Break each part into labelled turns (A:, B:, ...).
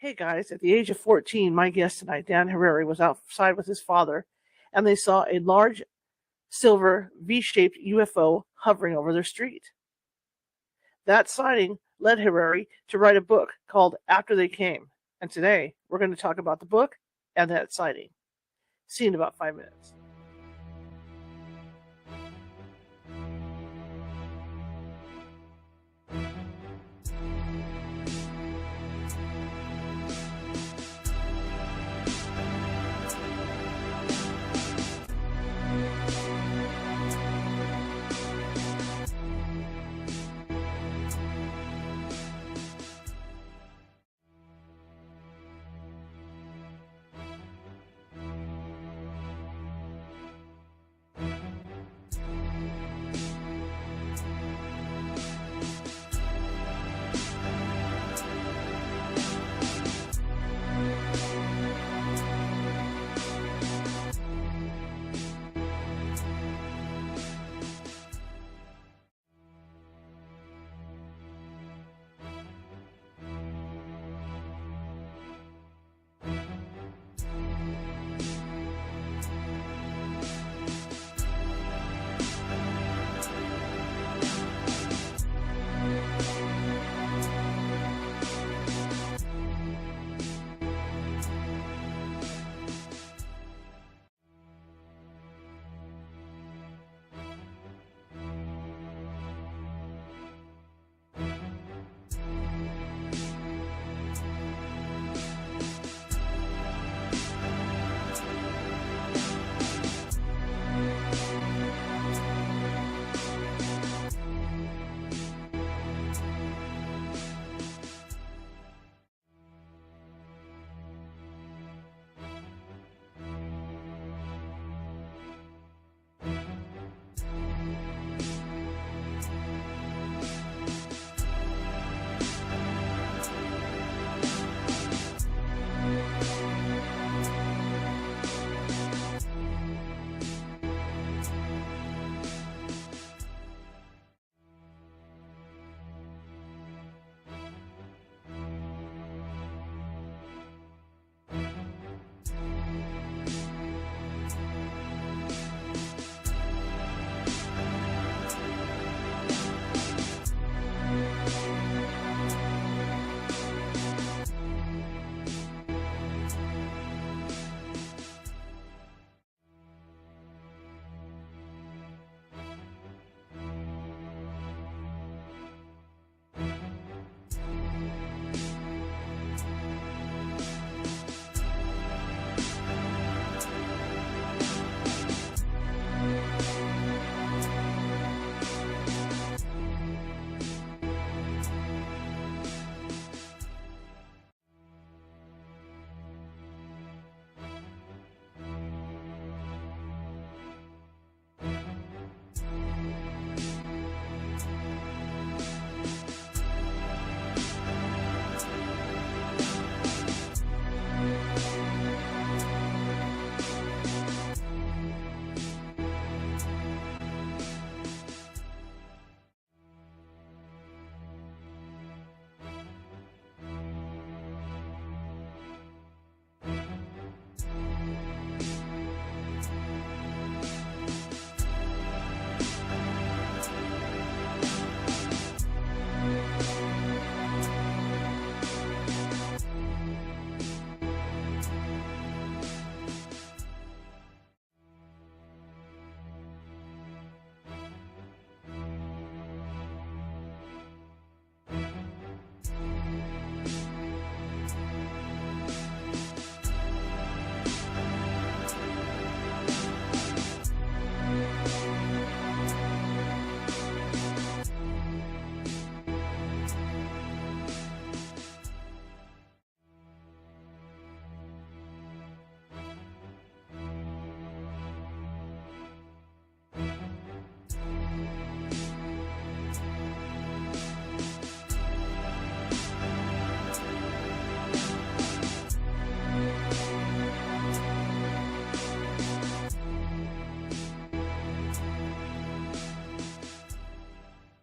A: Hey guys, at the age of 14, my guest tonight, Dan Harary, was outside with his father, and they saw a large silver V-shaped UFO hovering over their street. That sighting led Harary to write a book called After They Came, and today we're going to talk about the book and that sighting. See you in about 5 minutes.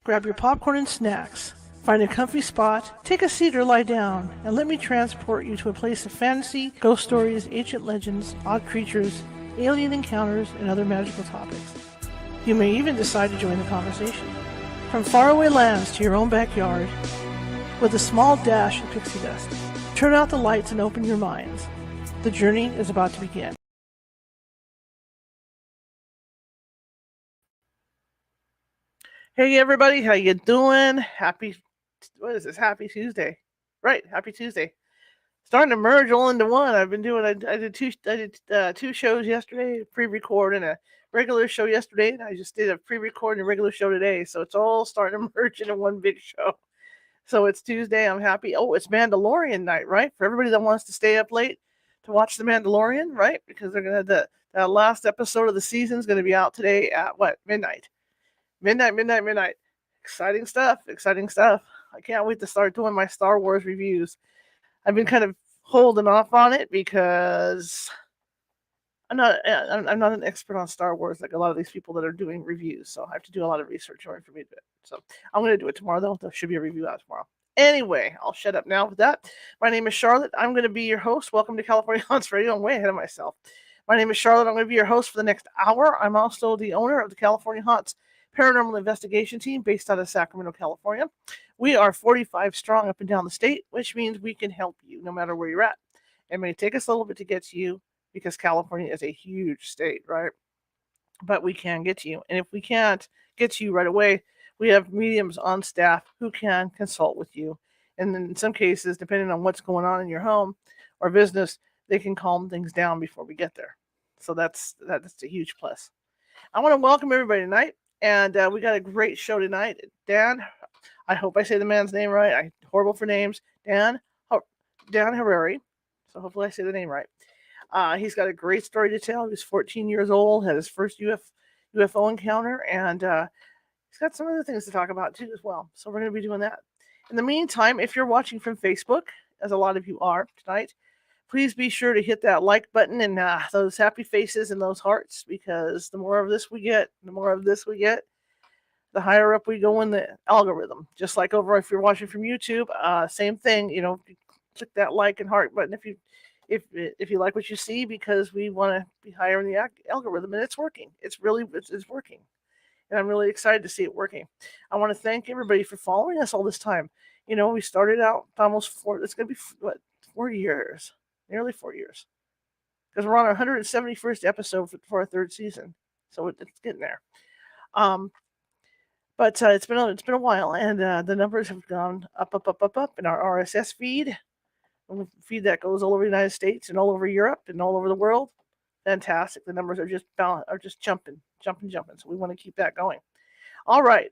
A: Grab your popcorn and snacks. Find a comfy spot, take a seat or lie down, and let me transport you to a place of fantasy, ghost stories, ancient legends, odd creatures, alien encounters, and other magical topics. You may even decide to join the conversation. From faraway lands to your own backyard, with a small dash of pixie dust. Turn out the lights and open your minds. The journey is about to begin. Hey everybody, how you doing? Happy Tuesday. Right, happy Tuesday. Starting to merge all into one. I did two shows yesterday, a pre-record and a regular show yesterday, and I just did a pre-record and a regular show today. So it's all starting to merge into one big show. So it's Tuesday. I'm happy. Oh, it's Mandalorian night, right? For everybody that wants to stay up late to watch The Mandalorian, right? Because they're going to the last episode of the season is going to be out today at what? Midnight. Exciting stuff. I can't wait to start doing my Star Wars reviews. I've been kind of holding off on it because I'm not an expert on Star Wars like a lot of these people that are doing reviews. So I have to do a lot of research in order for me to do it. So I'm going to do it tomorrow, though. There should be a review out tomorrow. Anyway, I'll shut up now with that. My name is Charlotte. I'm going to be your host. Welcome to California Haunts Radio. I'm way ahead of myself. My name is Charlotte. I'm going to be your host for the next hour. I'm also the owner of the California Haunts Paranormal Investigation Team based out of Sacramento, California. We are 45 strong up and down the state, which means we can help you no matter where you're at. It may take us a little bit to get to you because California is a huge state, right? But we can get to you. And if we can't get to you right away, we have mediums on staff who can consult with you. And in some cases, depending on what's going on in your home or business, they can calm things down before we get there. So that's a huge plus. I want to welcome everybody tonight. And we got a great show tonight. Dan, I hope I say the man's name right. I'm horrible for names. Dan Harary. So hopefully I say the name right. He's got a great story to tell. He was 14 years old, had his first UFO encounter, and he's got some other things to talk about too as well. So we're going to be doing that. In the meantime, if you're watching from Facebook, as a lot of you are tonight, please be sure to hit that like button and those happy faces and those hearts, because the more of this we get, the higher up we go in the algorithm. Just like over if you're watching from YouTube, same thing. You know, click that like and heart button if you like what you see, because we want to be higher in the algorithm, and it's working. It's working, and I'm really excited to see it working. I want to thank everybody for following us all this time. You know, we started out almost it's going to be 4 years. Nearly 4 years, because we're on our 171st episode for our third season, so it's getting there. But it's been a while, and the numbers have gone up in our RSS feed, a feed that goes all over the United States and all over Europe and all over the world. Fantastic! The numbers are just jumping. So we want to keep that going. All right.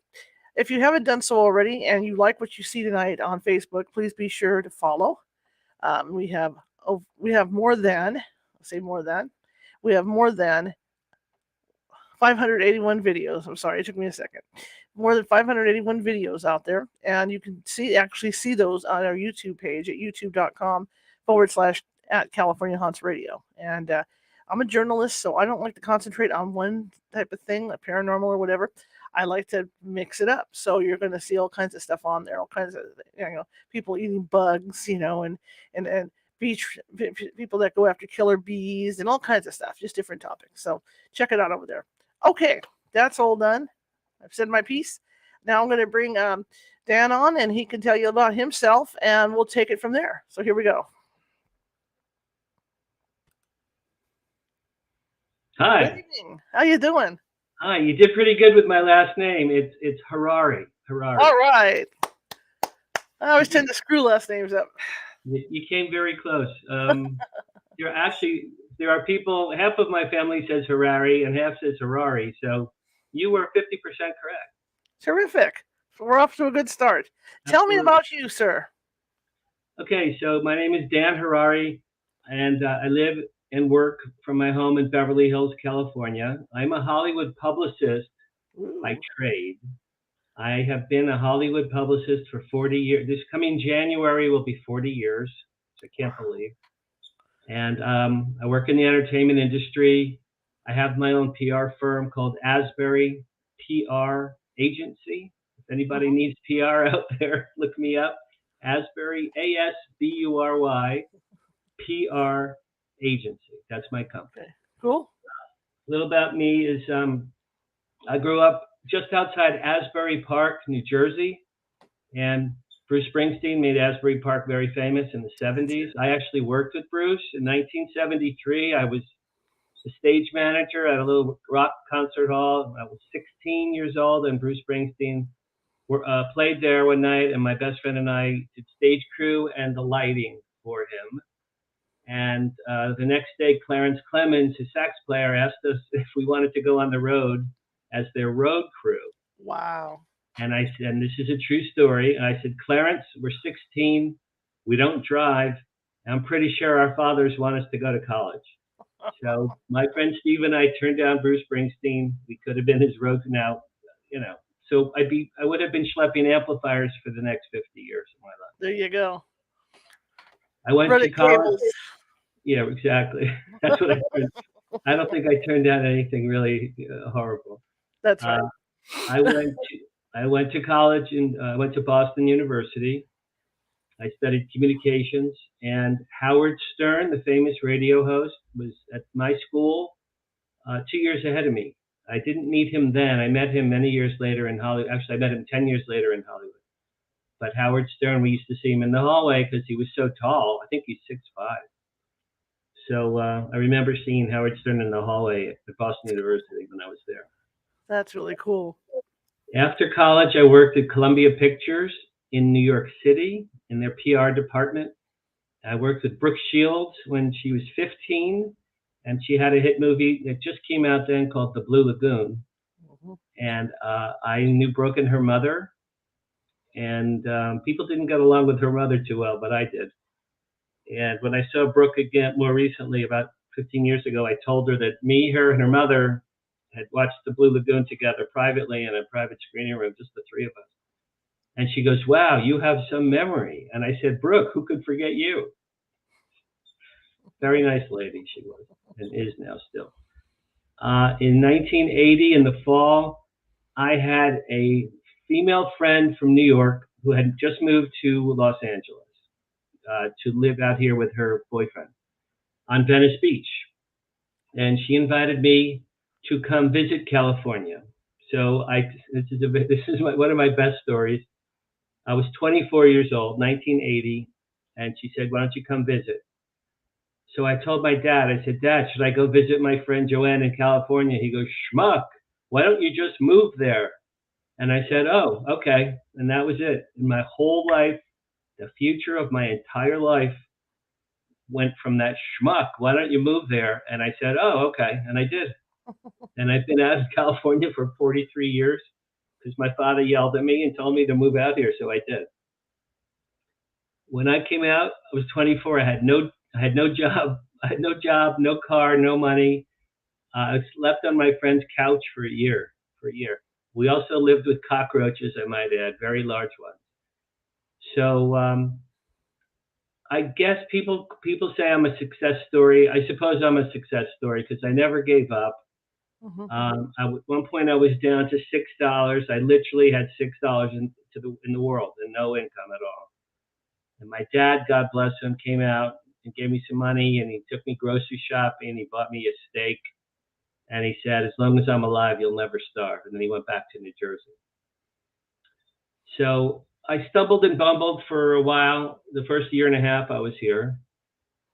A: If you haven't done so already, and you like what you see tonight on Facebook, please be sure to follow. We have more than 581 videos. I'm sorry, it took me a second. More than 581 videos out there, and you can actually see those on our YouTube page at youtube.com/@California Haunts Radio. And I'm a journalist, so I don't like to concentrate on one type of thing, like paranormal or whatever. I like to mix it up. So you're going to see all kinds of stuff on there, all kinds of people eating bugs, and people that go after killer bees and all kinds of stuff, just different topics. So check it out over there. Okay, that's all done. I've said my piece. Now I'm going to bring Dan on, and he can tell you about himself, and we'll take it from there. So here we go.
B: Hi.
A: Good evening. How you doing?
B: Hi. You did pretty good with my last name. It's Harary.
A: All right. I always tend to screw last names up.
B: You came very close. There are people, half of my family says Harary and half says Harary. So you were 50% correct.
A: Terrific. So we're off to a good start. Tell me about you, sir.
B: Okay. So my name is Dan Harary, and I live and work from my home in Beverly Hills, California. I'm a Hollywood publicist by trade. I have been a Hollywood publicist for 40 years. This coming January will be 40 years, which I can't believe. And I work in the entertainment industry. I have my own PR firm called Asbury PR Agency, if anybody needs PR out there, look me up. Asbury, ASBURY, PR Agency. That's my company.
A: Okay. Cool.
B: A little about me is I grew up just outside Asbury Park, New Jersey, and Bruce Springsteen made Asbury Park very famous in the 70s. I actually worked with Bruce in 1973. I was the stage manager at a little rock concert hall. I was 16 years old, and Bruce Springsteen played there one night, and my best friend and I did stage crew and the lighting for him. And the next day, Clarence Clemens, his sax player, asked us if we wanted to go on the road as their road crew.
A: Wow.
B: And I said, and this is a true story, and I said, Clarence, we're 16, we don't drive, and I'm pretty sure our fathers want us to go to college. So my friend Steve and I turned down Bruce Springsteen. We could have been his road now, you know. So I would have been schlepping amplifiers for the next 50 years of my life.
A: There you go.
B: I went
A: Running
B: to college.
A: cables.
B: Yeah, exactly. That's what I turned. I don't think I turned down anything really horrible.
A: That's right.
B: I went to college and I went to Boston University. I studied communications, and Howard Stern, the famous radio host, was at my school 2 years ahead of me. I didn't meet him then. I met him many years later in Hollywood. Actually, I met him 10 years later in Hollywood. But Howard Stern, we used to see him in the hallway because he was so tall. I think he's 6'5". So I remember seeing Howard Stern in the hallway at Boston University when I was there.
A: That's really cool.
B: After college, I worked at Columbia Pictures in New York City in their PR department. I worked with Brooke Shields when she was 15, and she had a hit movie that just came out then called The Blue Lagoon.
A: Mm-hmm.
B: And I knew Brooke and her mother, and people didn't get along with her mother too well, but I did. And when I saw Brooke again more recently, about 15 years ago, I told her that me, her, and her mother had watched The Blue Lagoon together privately in a private screening room, just the three of us. And she goes, wow, you have some memory. And I said, Brooke, who could forget you? Very nice lady she was, and is now still. In 1980, in the fall, I had a female friend from New York who had just moved to Los Angeles to live out here with her boyfriend on Venice Beach. And she invited me to come visit California. So this is one of my best stories. I was 24 years old, 1980, and she said, why don't you come visit? So I told my dad, I said, Dad, should I go visit my friend Joanne in California? He goes, schmuck, why don't you just move there? And I said, oh, okay. And that was it. In my whole life, the future of my entire life went from that schmuck, why don't you move there? And I said, oh, okay. And I did. And I've been out of California for 43 years because my father yelled at me and told me to move out here. So I did. When I came out, I was 24. I had no job. I had no job, no car, no money. I slept on my friend's couch for a year. We also lived with cockroaches, I might add, very large ones. So I guess people say I'm a success story. I suppose I'm a success story because I never gave up. Mm-hmm. At one point, I was down to $6. I literally had $6 in the world and no income at all. And my dad, God bless him, came out and gave me some money, and he took me grocery shopping. He bought me a steak, and he said, as long as I'm alive, you'll never starve. And then he went back to New Jersey. So I stumbled and bumbled for a while. The first year and a half I was here.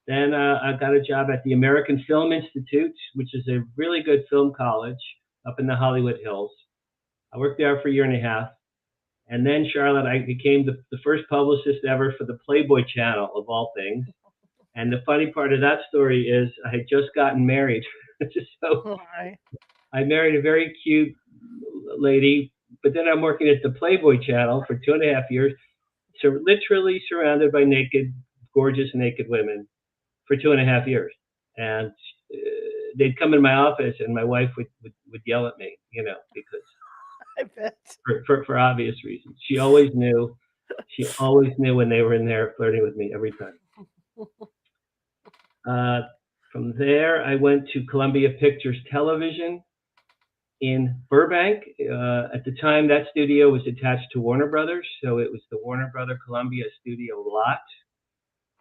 B: Then I got a job at the American Film Institute, which is a really good film college up in the Hollywood Hills. I worked there for a year and a half. And then, Charlotte, I became the first publicist ever for the Playboy Channel, of all things. And the funny part of that story is I had just gotten married. So I married a very cute lady, but then I'm working at the Playboy Channel for 2.5 years. So literally surrounded by gorgeous naked women for 2.5 years. And they'd come in my office and my wife would yell at me, because
A: I bet.
B: For obvious reasons. She always knew when they were in there flirting with me every time. From there, I went to Columbia Pictures Television. in Burbank. At the time, that studio was attached to Warner Brothers, so it was the Warner Brother Columbia studio lot.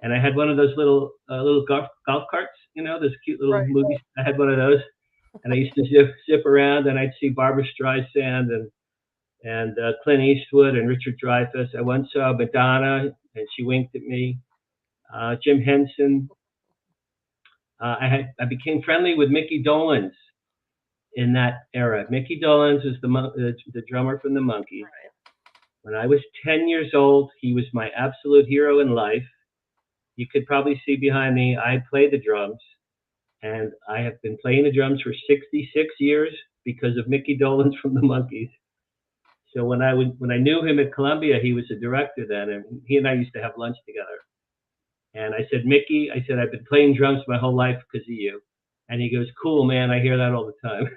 B: And I had one of those little golf carts, you know, those cute little
A: Right.
B: movies. I had one of those, and I used to zip around, and I'd see Barbra Streisand and Clint Eastwood and Richard Dreyfuss. I once saw Madonna, and she winked at me. Jim Henson. I became friendly with Mickey Dolenz in that era. Mickey Dolenz was the drummer from the Monkees.
A: Right.
B: When I was 10 years old, he was my absolute hero in life. You could probably see behind me, I play the drums, and I have been playing the drums for 66 years because of Mickey Dolenz from the Monkees. So when I knew him at Columbia, he was a director then, and he and I used to have lunch together. And I said, Mickey, I said, I've been playing drums my whole life because of you. And he goes, cool, man, I hear that all the time.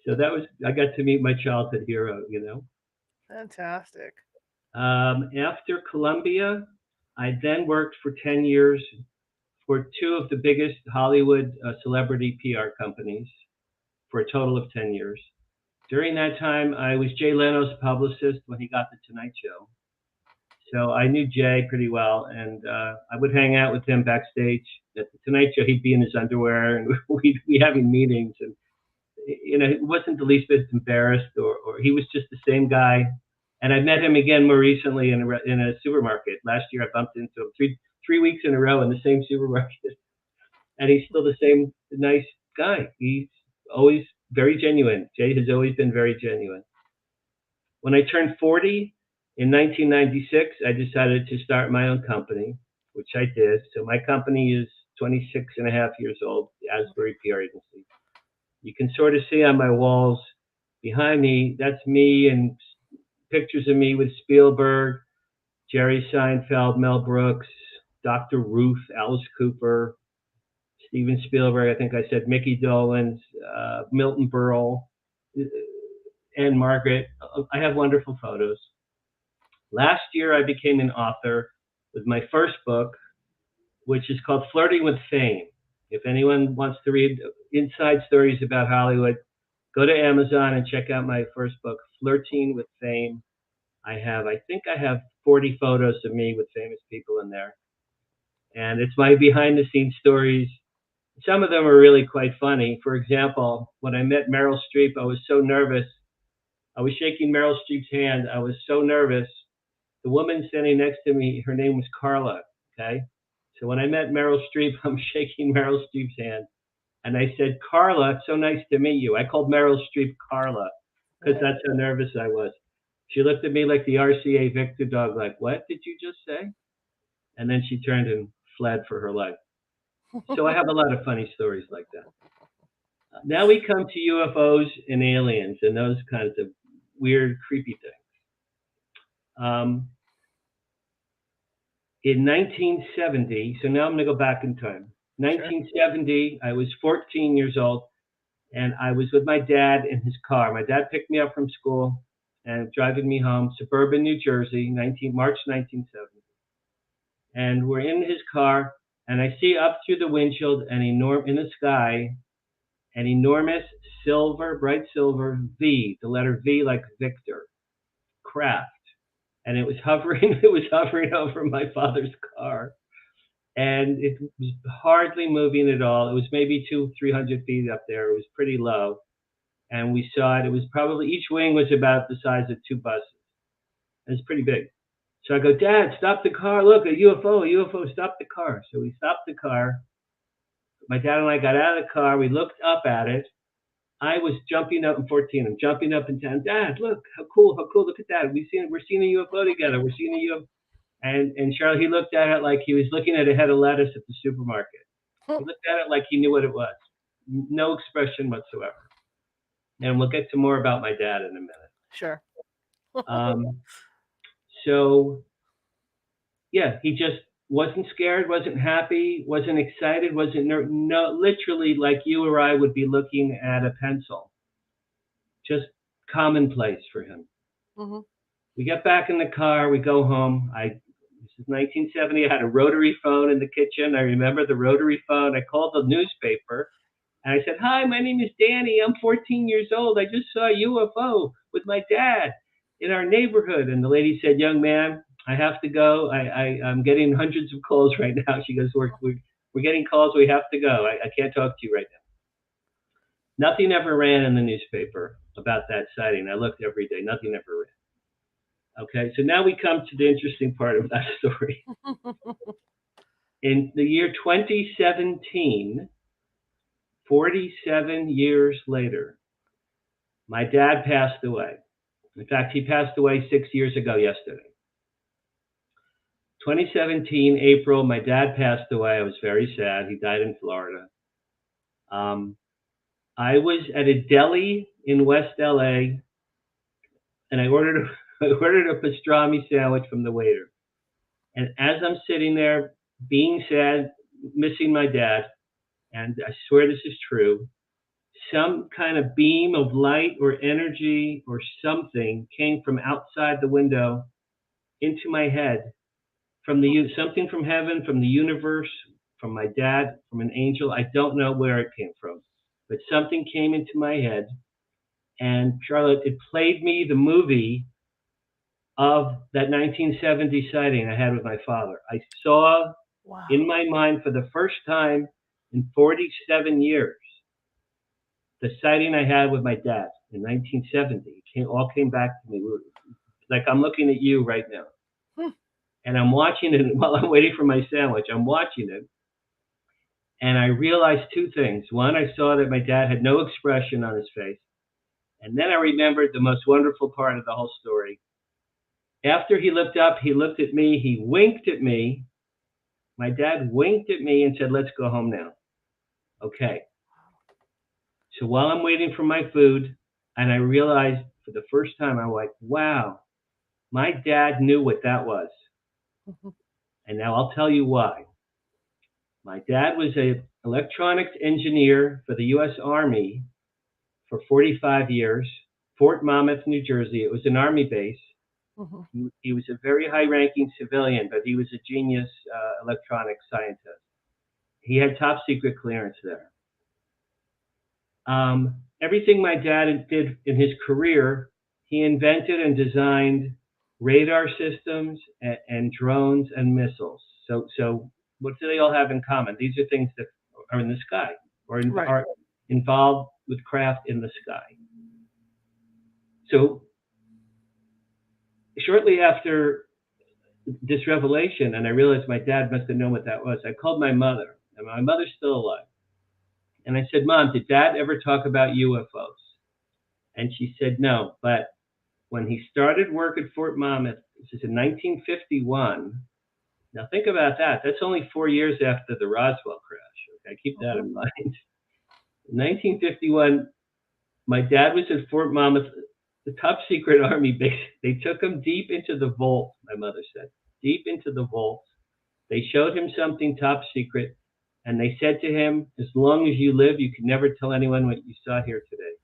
B: So I got to meet my childhood hero, you know.
A: Fantastic.
B: After Columbia, I then worked for 10 years for two of the biggest Hollywood celebrity PR companies for a total of 10 years. During that time, I was Jay Leno's publicist when he got The Tonight Show. So I knew Jay pretty well, and I would hang out with him backstage at The Tonight Show. He'd be in his underwear, and we'd be having meetings. And you know, he wasn't the least bit embarrassed, or he was just the same guy. And I met him again more recently in a supermarket. Last year, I bumped into him three weeks in a row in the same supermarket, and he's still the same nice guy. He's always very genuine. Jay has always been very genuine. When I turned 40 in 1996, I decided to start my own company, which I did. So my company is 26 and a half years old, the Asbury PR Agency. You can sort of see on my walls behind me, that's me and pictures of me with Spielberg, Jerry Seinfeld, Mel Brooks, Dr. Ruth, Alice Cooper, Steven Spielberg, I think I said Mickey Dolenz, Milton Berle, and Margaret. I have wonderful photos. Last year, I became an author with my first book, which is called Flirting with Fame. If anyone wants to read inside stories about Hollywood, go to Amazon and check out my first book, Flirting with Fame. I think I have 40 photos of me with famous people in there. And it's my behind the scenes stories. Some of them are really quite funny. For example, when I met Meryl Streep, I was so nervous. I was shaking Meryl Streep's hand. I was so nervous. The woman standing next to me, her name was Carla, okay? So when I met Meryl Streep, I'm shaking Meryl Streep's hand. And I said, Carla, it's so nice to meet you. I called Meryl Streep Carla because that's how nervous I was. She looked at me like the RCA Victor dog, like, what did you just say? And then she turned and fled for her life. So I have a lot of funny stories like that. Now we come to UFOs and aliens and those kinds of weird, creepy things. In 1970, so now I'm going to go back in time. 1970, I was 14 years old, and I was with my dad in his car. My dad picked me up from school and driving me home, suburban New Jersey, March 1970. And we're in his car, and I see up through the windshield in the sky, an enormous silver, bright silver V, the letter V like Victor, craft. And it was hovering over my father's car. And it was hardly moving at all. It was maybe 200-300 feet up there. It was pretty low. And we saw it. It was probably, each wing was about the size of two buses. It was pretty big. So I go, Dad, stop the car. Look, a UFO, stop the car. So we stopped the car. My dad and I got out of the car. We looked up at it. I was jumping up, I'm 14. I'm jumping up and down. Dad, look, how cool. Look at that. We're seeing a UFO together. We're seeing a UFO. And Charlie, he looked at it like he was looking at a head of lettuce at the supermarket. He looked at it like he knew what it was. No expression whatsoever. And we'll get to more about my dad in a minute.
A: Sure.
B: So, yeah, he just wasn't scared, wasn't happy, wasn't excited, literally like you or I would be looking at a pencil. Just commonplace for him.
A: Mm-hmm.
B: We get back in the car, we go home. This is 1970. I had a rotary phone in the kitchen. I remember the rotary phone. I called the newspaper And I said, "Hi, my name is Danny. I'm 14 years old. I just saw a UFO with my dad in our neighborhood." And the lady said, "Young man, I have to go. I'm getting hundreds of calls right now." She goes, "We're getting calls. We have to go. I can't talk to you right now." Nothing ever ran in the newspaper about that sighting. I looked every day. Nothing ever ran. Okay, so now we come to the interesting part of that story. In the year 2017, 47 years later, my dad passed away. In fact, he passed away 6 years ago yesterday. 2017, April, my dad passed away. I was very sad. He died in Florida. I was at a deli in West LA, and I ordered a pastrami sandwich from the waiter. And as I'm sitting there, being sad, missing my dad, and I swear this is true, some kind of beam of light or energy or something came from outside the window into my head, from something from heaven, from the universe, from my dad, from an angel. I don't know where it came from, but something came into my head. And Charlotte, it played me the movie of that 1970 sighting I had with my father. I saw in my mind for the first time in 47 years the sighting I had with my dad in 1970. It all came back to me. Like I'm looking at you right now. And I'm watching it while I'm waiting for my sandwich. I'm watching it. And I realized two things. One, I saw that my dad had no expression on his face. And then I remembered the most wonderful part of the whole story. After he looked up, he looked at me, he winked at me. My dad winked at me and said, "Let's go home now." Okay. So while I'm waiting for my food, and I realized for the first time, I'm like, wow, my dad knew what that was. And now I'll tell you why. My dad was an electronics engineer for the U.S. Army for 45 years, Fort Monmouth, New Jersey. It was an Army base. He was a very high-ranking civilian, but he was a genius electronics scientist. He had top secret clearance there. Everything my dad did in his career, he invented and designed radar systems and drones and missiles. So what do they all have in common? These are things that are in the sky or are involved with craft in the sky. So shortly after this revelation, and I realized my dad must have known what that was, I called my mother, and my mother's still alive. And I said, "Mom, did Dad ever talk about UFOs?" And she said, "No, but when he started work at Fort Monmouth, this is in 1951. Now think about that. That's only 4 years after the Roswell crash. Okay, keep that in mind. In 1951, my dad was at Fort Monmouth, the top secret Army base. They took him deep into the vault, my mother said, deep into the vault. They showed him something top secret, and they said to him, 'As long as you live, you can never tell anyone what you saw here today.'"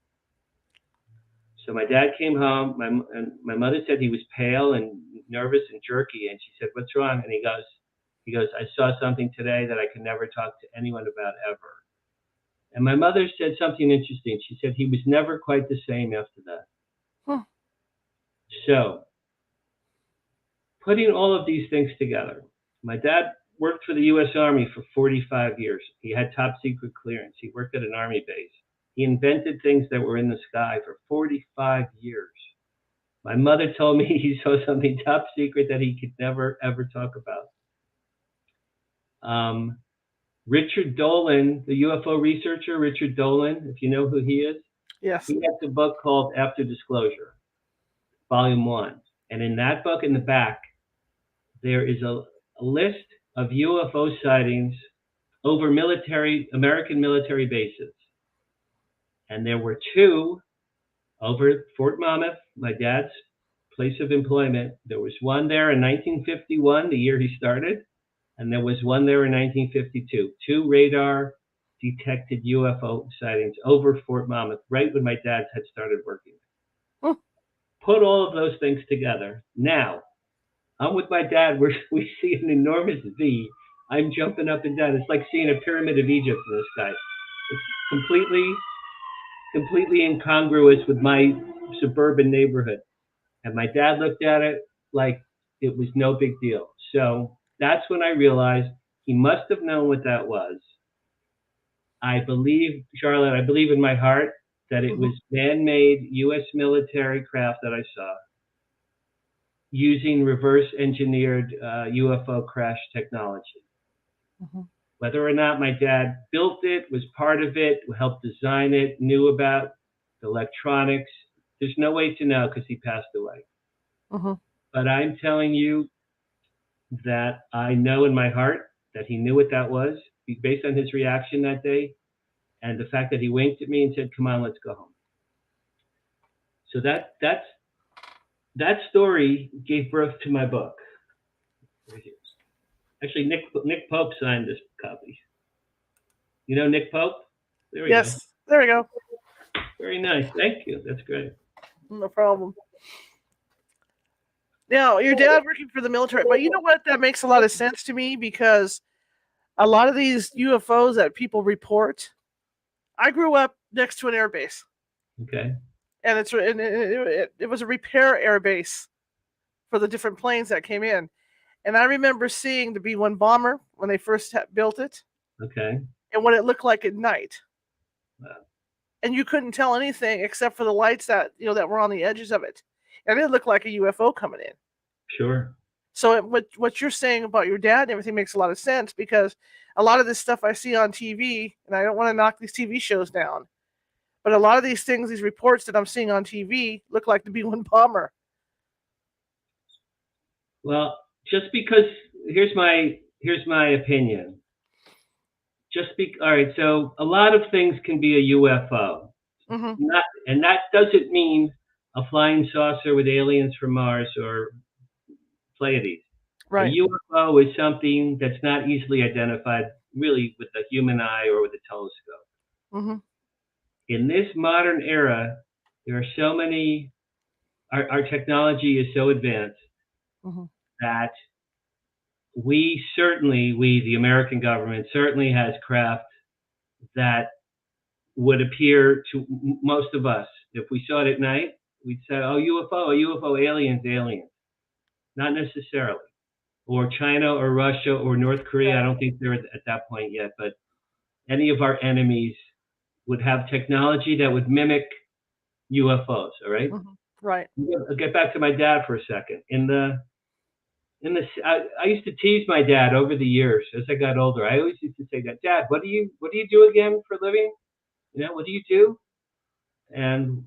B: So my dad came home, and my mother said he was pale and nervous and jerky, and she said, "What's wrong?" And he goes, "I saw something today that I can never talk to anyone about ever." And my mother said something interesting. She said he was never quite the same after that. So putting all of these things together, my dad worked for the U.S. Army for 45 years. He had top secret clearance. He worked at an Army base. He invented things that were in the sky for 45 years. My mother told me he saw something top secret that he could never, ever talk about. Richard Dolan, the UFO researcher, Richard Dolan, if you know who he is,
A: Yes.
B: he has a book called After Disclosure, Volume 1. And in that book, in the back, there is a list of UFO sightings over American military bases. And there were 2 over at Fort Monmouth, my dad's place of employment. There was one there in 1951, the year he started, and there was one there in 1952. 2 radar detected UFO sightings over Fort Monmouth, right when my dad had started working. Put all of those things together. Now, I'm with my dad. We see an enormous V. I'm jumping up and down. It's like seeing a pyramid of Egypt in the sky. completely, completely incongruous with my suburban neighborhood. And my dad looked at it like it was no big deal. So that's when I realized he must have known what that was. I believe, Charlotte, I believe in my heart that it was man-made U.S. military craft that I saw using reverse-engineered UFO crash technology. Whether or not my dad built it, was part of it, helped design it, knew about the electronics, there's no way to know because he passed away. But I'm telling you that I know in my heart that he knew what that was based on his reaction that day and the fact that he winked at me and said, "Come on, let's go home." So that story gave birth to my book. Right here. Actually, Nick Pope signed this copy. You know Nick Pope? There we go.
A: Yes, there we go.
B: Very nice. Thank you. That's great.
A: No problem. Now, your dad working for the military, but you know what? That makes a lot of sense to me because a lot of these UFOs that people report, I grew up next to an air base.
B: Okay.
A: And it was a repair air base for the different planes that came in. And I remember seeing the B-1 bomber when they first built it.
B: Okay.
A: And what it looked like at night.
B: Wow.
A: And you couldn't tell anything except for the lights that were on the edges of it. And it looked like a UFO coming in.
B: Sure.
A: So what you're saying about your dad and everything makes a lot of sense because a lot of this stuff I see on TV, and I don't want to knock these TV shows down, but a lot of these things, these reports that I'm seeing on TV look like the B-1 bomber.
B: Well, just because here's my opinion. All right, so a lot of things can be a UFO. And that doesn't mean a flying saucer with aliens from Mars or Pleiades.
A: Right.
B: A UFO is something that's not easily identified really with the human eye or with a telescope. In this modern era, there are so many, our technology is so advanced that the American government certainly has craft that would appear to most of us. If we saw it at night, we'd say, "Oh, UFO, aliens. Not necessarily. Or China or Russia or North Korea. I don't think they're at that point yet, but any of our enemies would have technology that would mimic UFOs, all right?
A: Right.
B: I'll get back to my dad for a second. I used to tease my dad over the years as I got older. I always used to say that, "Dad, what do you do again for a living? What do you do?" And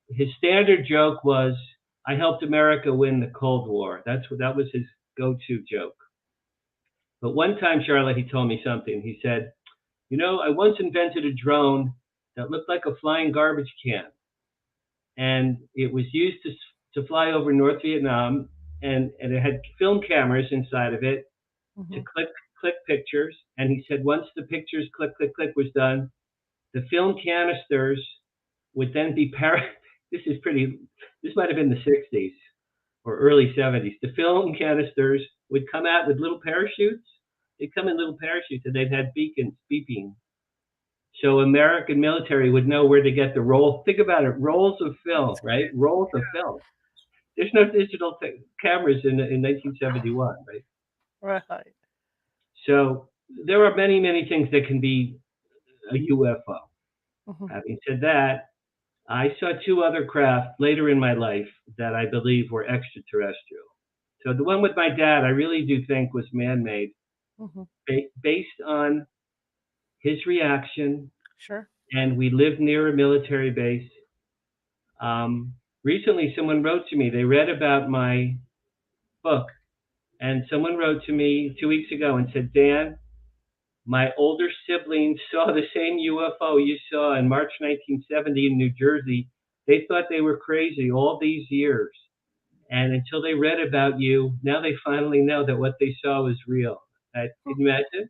B: his standard joke was, "I helped America win the Cold War." That was his go-to joke. But one time, Charlotte, he told me something. He said, "I once invented a drone that looked like a flying garbage can, and it was used to fly over North Vietnam, and it had film cameras inside of it to click pictures." And he said once the pictures click was done, the film canisters would then be this might have been the 60s or early 70s. The film canisters would come out with little parachutes. They'd come in little parachutes and they'd have beacons beeping. So American military would know where to get the roll. Think about it, rolls of film, right? Rolls of film. There's no digital cameras in 1971, right?
A: Right.
B: So there are many, many things that can be a UFO. Having said that, I saw two other craft later in my life that I believe were extraterrestrial. So the one with my dad, I really do think was man-made, based on his reaction.
A: Sure.
B: And we lived near a military base. Recently, someone wrote to me. They read about my book, and someone wrote to me 2 weeks ago and said, "Dan, my older siblings saw the same UFO you saw in March 1970 in New Jersey. They thought they were crazy all these years. And until they read about you, now they finally know that what they saw was real." Can you imagine?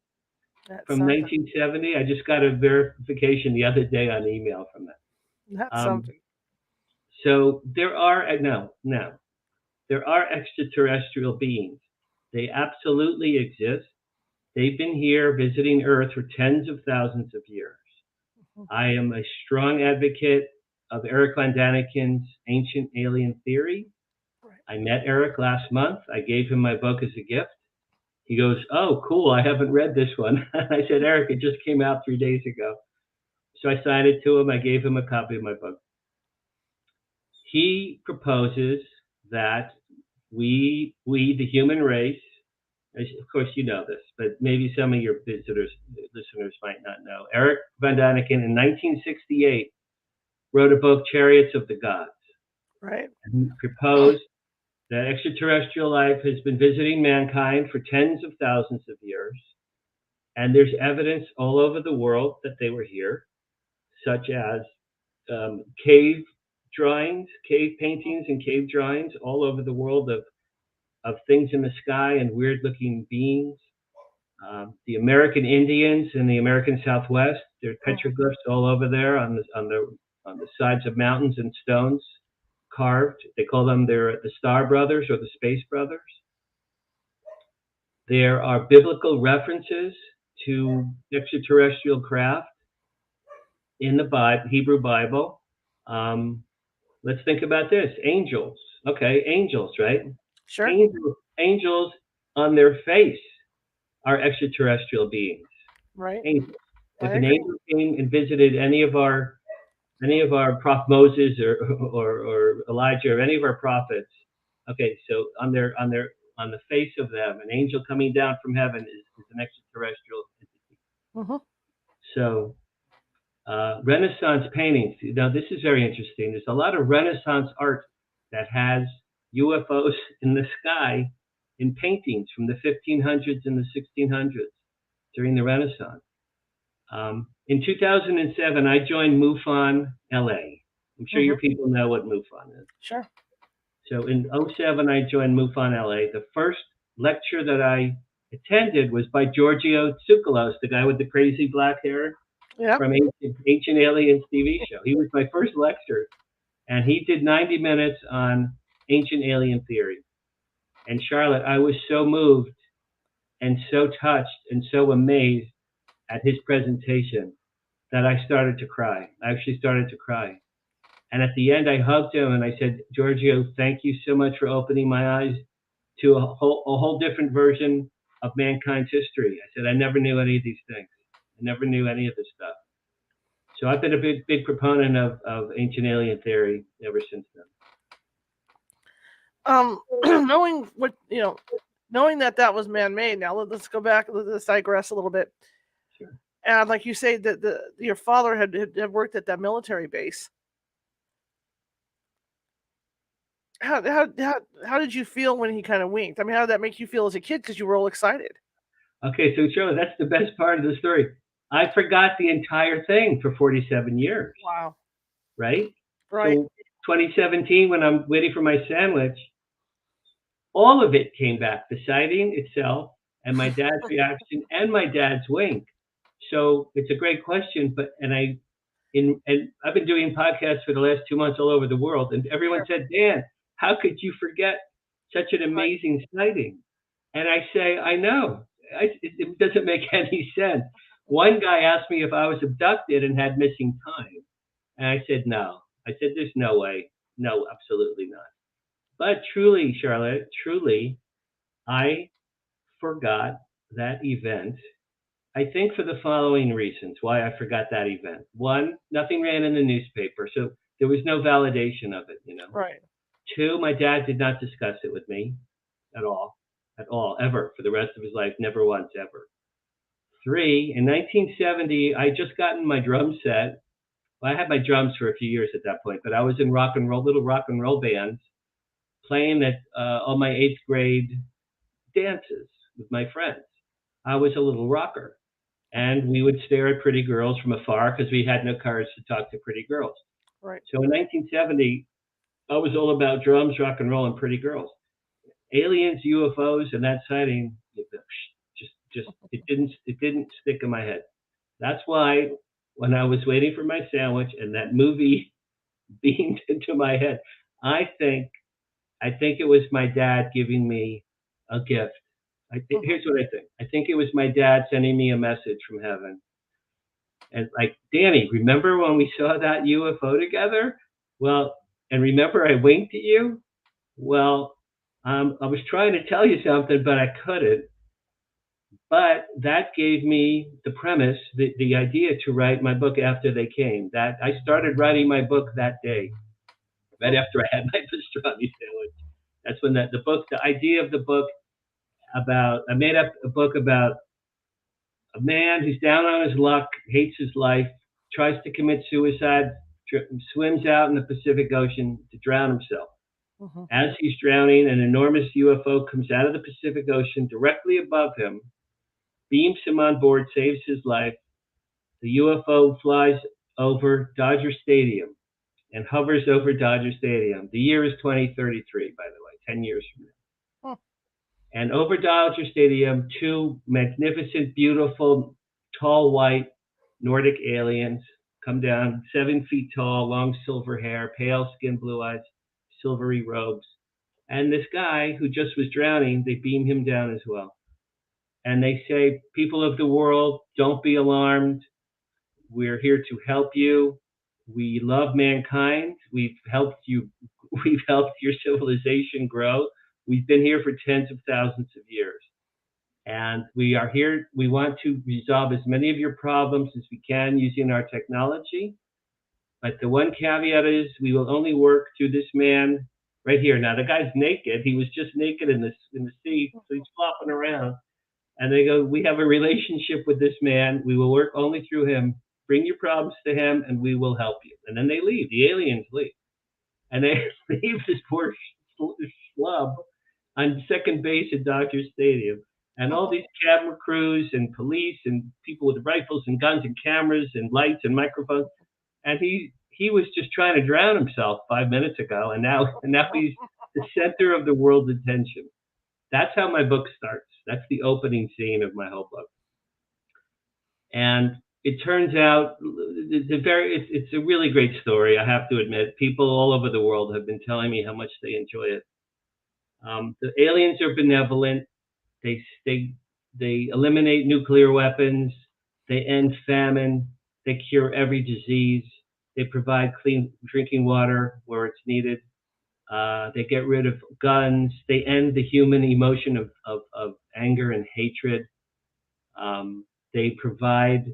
B: From 1970, I just got a verification the other day on email from them.
A: That's something.
B: So there are extraterrestrial beings. They absolutely exist. They've been here visiting Earth for tens of thousands of years. I am a strong advocate of Eric Von Daniken's Ancient Alien Theory.
A: Right.
B: I met Eric last month. I gave him my book as a gift. He goes, "Oh, cool. I haven't read this one." I said, "Eric, it just came out 3 days ago." So I signed it to him. I gave him a copy of my book. He proposes that we, the human race, of course you know this, but maybe some of your listeners might not know. Eric Von Daniken in 1968 wrote a book, Chariots of the Gods.
A: Right.
B: And he proposed that extraterrestrial life has been visiting mankind for tens of thousands of years, and there's evidence all over the world that they were here, such as cave drawings, cave paintings, and cave drawings all over the world of things in the sky and weird-looking beings. The American Indians in the American Southwest, there are petroglyphs all over there on the sides of mountains and stones carved. They call them the Star Brothers or the Space Brothers. There are biblical references to extraterrestrial craft in the Bible, Hebrew Bible. Let's think about this. Angels. Okay, angels, right?
A: Sure.
B: Angels on their face are extraterrestrial beings.
A: Right.
B: Angels. If an angel came and visited any of our Prophet Moses or Elijah or any of our prophets, okay, so on the face of them, an angel coming down from heaven is an extraterrestrial entity. So Renaissance paintings. Now this is very interesting. There's a lot of Renaissance art that has UFOs in the sky in paintings from the 1500s and the 1600s during the Renaissance. In 2007, I joined MUFON LA. I'm sure your people know what MUFON is.
A: Sure.
B: So in 2007, I joined MUFON LA. The first lecture that I attended was by Giorgio Tsoukalos, the guy with the crazy black hair from Ancient Aliens TV show. He was my first lecturer, and he did 90 minutes on ancient alien theory. And Charlotte, I was so moved and so touched and so amazed at his presentation that I started to cry. I actually started to cry. And at the end, I hugged him and I said, "Giorgio, thank you so much for opening my eyes to a whole different version of mankind's history." I said, "I never knew any of these things. I never knew any of this stuff." So I've been a big proponent of ancient alien theory ever since then.
A: Knowing what, knowing that was man-made. Now let's go back. Let's digress a little bit.
B: Sure.
A: And like you say, that your father had worked at that military base. How did you feel when he kind of winked? I mean, how did that make you feel as a kid? Because you were all excited.
B: Okay, so Charlotte, that's the best part of the story. I forgot the entire thing for 47 years.
A: Wow.
B: Right?
A: Right.
B: So 2017, when I'm waiting for my sandwich, all of it came back. The sighting itself and my dad's reaction and my dad's wink. So it's a great question, and I've been doing podcasts for the last 2 months all over the world, and everyone said, "Dan, how could you forget such an amazing sighting?" And I say, "I know. It doesn't make any sense." One guy asked me if I was abducted and had missing time, and I said no. I said, "There's no way. No, absolutely not." But truly, Charlotte, I forgot that event. I think for the following reasons why I forgot that event. One, nothing ran in the newspaper, so there was no validation of it,
A: Right.
B: Two, my dad did not discuss it with me at all, ever, for the rest of his life, never once, ever. Three, in 1970, I just gotten my drum set. Well, I had my drums for a few years at that point, but I was in little rock and roll bands, playing at all my 8th grade dances with my friends. I was a little rocker. And we would stare at pretty girls from afar because we had no courage to talk to pretty girls.
A: Right.
B: So in 1970, I was all about drums, rock and roll, and pretty girls. Aliens, UFOs, and that sighting, it didn't stick in my head. That's why when I was waiting for my sandwich and that movie beamed into my head, I think it was my dad giving me a gift. Here's what I think. I think it was my dad sending me a message from heaven. And like, Danny, remember when we saw that UFO together? Well, and remember I winked at you? Well, I was trying to tell you something, but I couldn't. But that gave me the premise, the idea to write my book after they came. That I started writing my book that day, right after I had my pastrami sandwich. That's when the idea of the book I made up a book about a man who's down on his luck, hates his life, tries to commit suicide, swims out in the Pacific Ocean to drown himself.
A: Mhm.
B: As he's drowning, an enormous UFO comes out of the Pacific Ocean directly above him, beams him on board, saves his life. The UFO flies over Dodger Stadium and hovers over Dodger Stadium. The year is 2033, by the way, 10 years from now.
A: Huh.
B: And over Dodger Stadium, two magnificent, beautiful, tall, white Nordic aliens come down, 7 feet tall, long silver hair, pale skin, blue eyes, silvery robes. And this guy who just was drowning, they beam him down as well. And they say, people of the world, don't be alarmed. We're here to help you. We love mankind. We've helped you. We've helped your civilization grow. We've been here for tens of thousands of years. And we are here. We want to resolve as many of your problems as we can using our technology. But the one caveat is we will only work through this man right here. Now, the guy's naked. He was just naked in the sea, so he's flopping around. And they go, we have a relationship with this man. We will work only through him. Bring your problems to him, and we will help you. And then they leave. The aliens leave. And they leave this poor schlub on second base at Dodger Stadium. And all these camera crews and police and people with rifles and guns and cameras and lights and microphones. And he was just trying to drown himself 5 minutes ago. And now he's the center of the world's attention. That's how my book starts. That's the opening scene of my whole book. And it turns out it's a really great story. I have to admit, people all over the world have been telling me how much they enjoy it. The aliens are benevolent. They eliminate nuclear weapons. They end famine. They cure every disease. They provide clean drinking water where it's needed. They get rid of guns. They end the human emotion of anger and hatred. They provide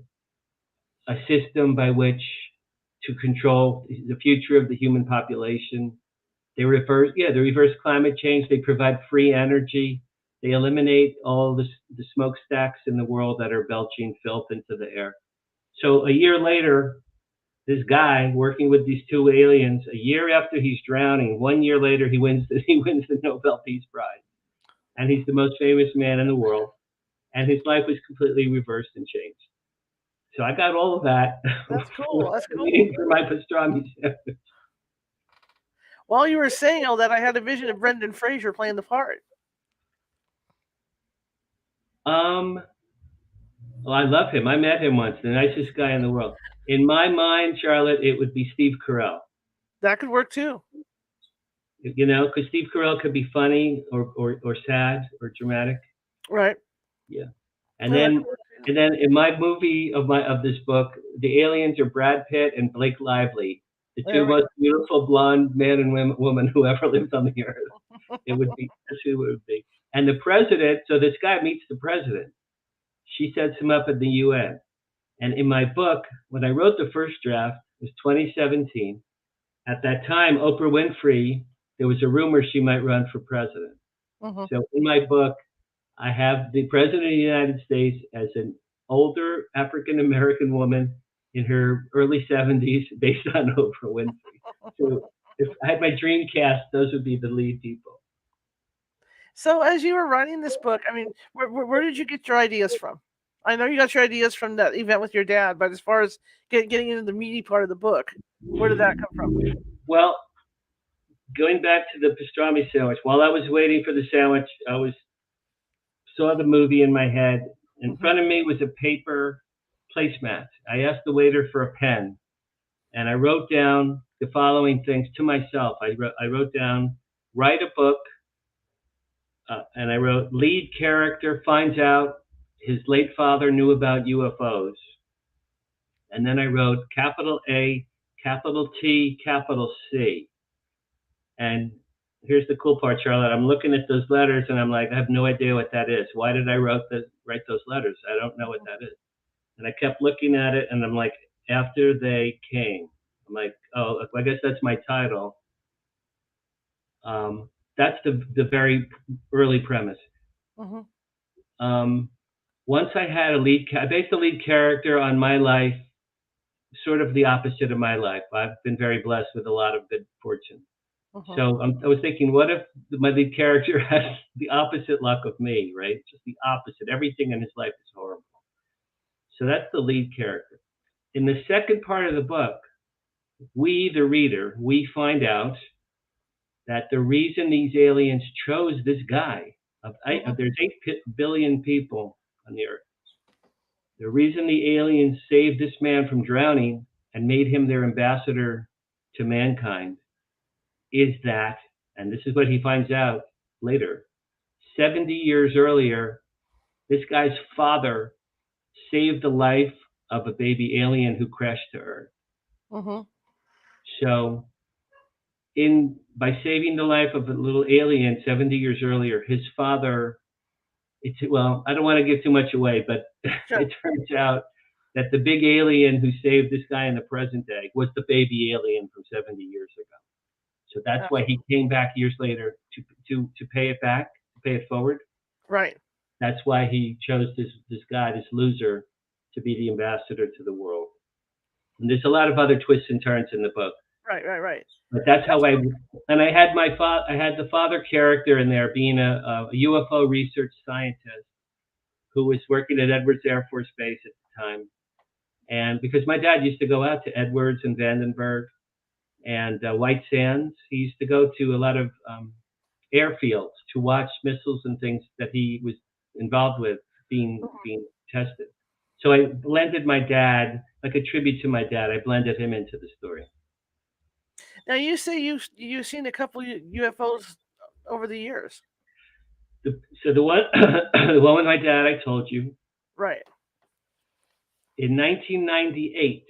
B: a system by which to control the future of the human population. They reverse climate change. They provide free energy. They eliminate all the smokestacks in the world that are belching filth into the air. So a year later, this guy working with these two aliens, a year after he's drowning, 1 year later he wins the Nobel Peace Prize, and he's the most famous man in the world, and his life was completely reversed and changed. So I got all of that.
A: That's cool. That's cool.
B: Waiting for my pastrami sandwich.
A: While you were saying all that, I had a vision of Brendan Fraser playing the part.
B: Well, I love him. I met him once, the nicest guy in the world. In my mind, Charlotte, it would be Steve Carell.
A: That could work too.
B: You know, because Steve Carell could be funny or sad or dramatic.
A: Right.
B: Yeah. And then in my movie of this book, the aliens are Brad Pitt and Blake Lively, the two most beautiful blonde man and woman who ever lived on the earth. That's who it would be. And the president, so this guy meets the president. She sets him up at the UN. And in my book, when I wrote the first draft, it was 2017. At that time, Oprah Winfrey, there was a rumor she might run for president.
A: Mm-hmm.
B: So in my book, I have the president of the United States as an older African-American woman in her early 70s based on Oprah Winfrey. So if I had my dream cast, those would be the lead people.
A: So as you were writing this book, I mean, where did you get your ideas from? I know you got your ideas from that event with your dad, but as far as getting into the meaty part of the book, where did that come from?
B: Well, going back to the pastrami sandwich, while I was waiting for the sandwich, I saw the movie in my head. In front of me was a paper placemat. I asked the waiter for a pen, and I wrote down the following things to myself. I wrote down, write a book, and I wrote, lead character finds out his late father knew about UFOs. And then I wrote capital A, capital T, capital C. And here's the cool part, Charlotte. I'm looking at those letters and I'm like, I have no idea what that is. Why did I write those letters? I don't know what that is. And I kept looking at it and I'm like, after they came. I'm like, oh, I guess that's my title. That's the very early premise. Once I had I based the lead character on my life, sort of the opposite of my life. I've been very blessed with a lot of good fortune. So I was thinking, what if my lead character has the opposite luck of me, right? Just the opposite. Everything in his life is horrible. So that's the lead character. In the second part of the book, we, the reader, we find out that the reason these aliens chose this guy, there's 8 billion people on the earth. The reason the aliens saved this man from drowning and made him their ambassador to mankind is that, and this is what he finds out later, 70 years earlier, this guy's father saved the life of a baby alien who crashed to Earth. So by saving the life of a little alien 70 years earlier, his father, well, I don't want to give too much away, but sure. It turns out that the big alien who saved this guy in the present day was the baby alien from 70 years ago. So that's why he came back years later to pay it back, to pay it forward.
A: Right.
B: That's why he chose this guy, this loser, to be the ambassador to the world. And there's a lot of other twists and turns in the book.
A: Right.
B: But that's how I had I had the father character in there being a UFO research scientist who was working at Edwards Air Force Base at the time. And because my dad used to go out to Edwards and Vandenberg and White Sands, he used to go to a lot of airfields to watch missiles and things that he was involved with being tested. So I blended my dad, like a tribute to my dad. I blended him into the story.
A: Now you say you've seen a couple UFOs over the years.
B: So the one the one with my dad, I told you.
A: Right.
B: In 1998,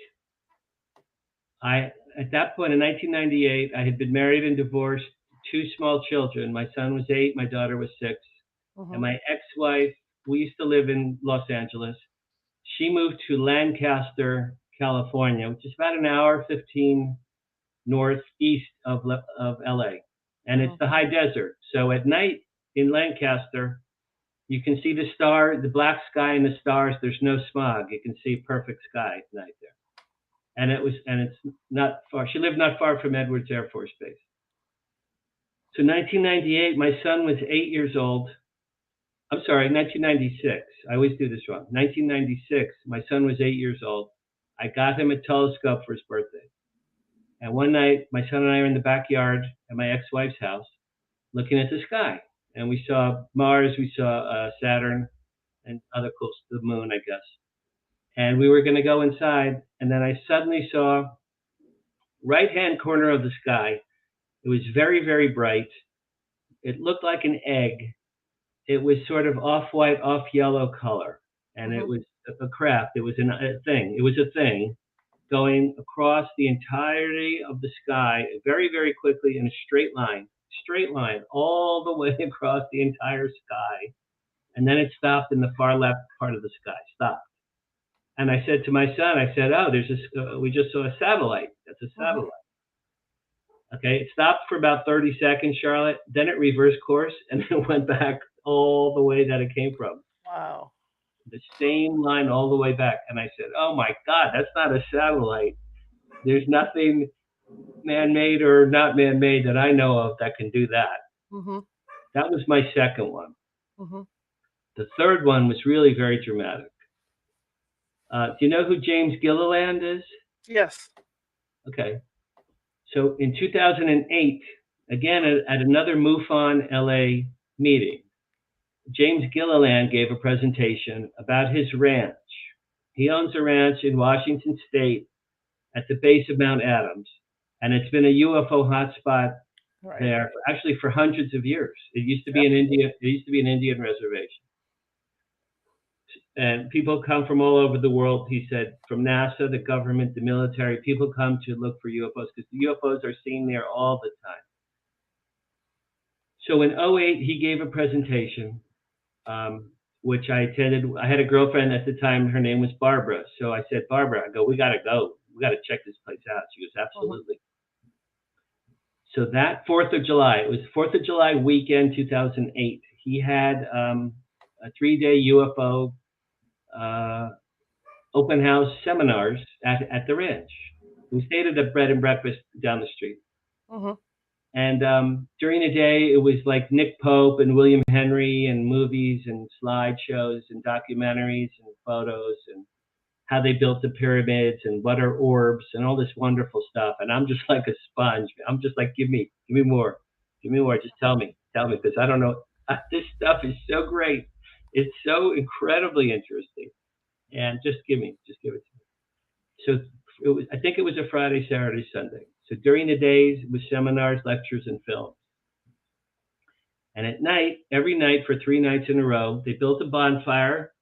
B: at that point in 1998, I had been married and divorced, 2 small children. My son was 8, my daughter was 6. And my ex-wife, we used to live in Los Angeles. She moved to Lancaster, California, which is about an hour 15 northeast of LA. And it's the high desert. So at night in Lancaster, you can see the black sky and the stars. There's no smog. You can see perfect sky at night there. And it's not far. She lived not far from Edwards Air Force Base. So 1998, my son was 8 years old. I'm sorry, 1996. I always do this wrong. 1996, my son was 8 years old. I got him a telescope for his birthday. And one night, my son and I are in the backyard at my ex-wife's house looking at the sky. And we saw Mars, we saw Saturn, and other cool, the moon, I guess. And we were going to go inside. And then I suddenly saw right-hand corner of the sky. It was very, very bright. It looked like an egg. It was sort of off-white, off-yellow color. And it was a craft. It was a thing. It was a thing going across the entirety of the sky very, very quickly in a straight line, all the way across the entire sky. And then it stopped in the far left part of the sky, stopped. And I said to my son, oh, we just saw a satellite. That's a satellite. Okay, it stopped for about 30 seconds, Charlotte. Then it reversed course and it went back all the way that it came from.
A: Wow.
B: The same line all the way back. And I said, oh my God, that's not a satellite. There's nothing man-made or not man-made that I know of that can do that. That was my second one. The third one was really very dramatic. Do you know who James Gilliland is?
A: Yes.
B: Okay. So in 2008, again, at another MUFON LA meeting, James Gilliland gave a presentation about his ranch. He owns a ranch in Washington State at the base of Mount Adams, and it's been a UFO hotspot there actually for hundreds of years. It used to be an Indian reservation. And people come from all over the world. He said, from NASA, the government, the military, people come to look for UFOs because the UFOs are seen there all the time. So in '08, he gave a presentation, which I attended. I had a girlfriend at the time. Her name was Barbara. So I said, Barbara, I go, we got to go. We got to check this place out. She goes, absolutely. So that 4th of July, it was 4th of July weekend, 2008. He had a 3-day UFO open house seminars at the ranch. We stayed at a bread and breakfast down the street. And during the day, it was like Nick Pope and William Henry and movies and slideshows and documentaries and photos and how they built the pyramids and what are orbs and all this wonderful stuff. And I'm just like a sponge. I'm just like, give me more. Just tell me, because I don't know. This stuff is so great. It's so incredibly interesting. And just give it to me. So I think it was a Friday, Saturday, Sunday. So during the days, it was seminars, lectures, and films. And at night, every night for 3 nights in a row, they built a bonfire,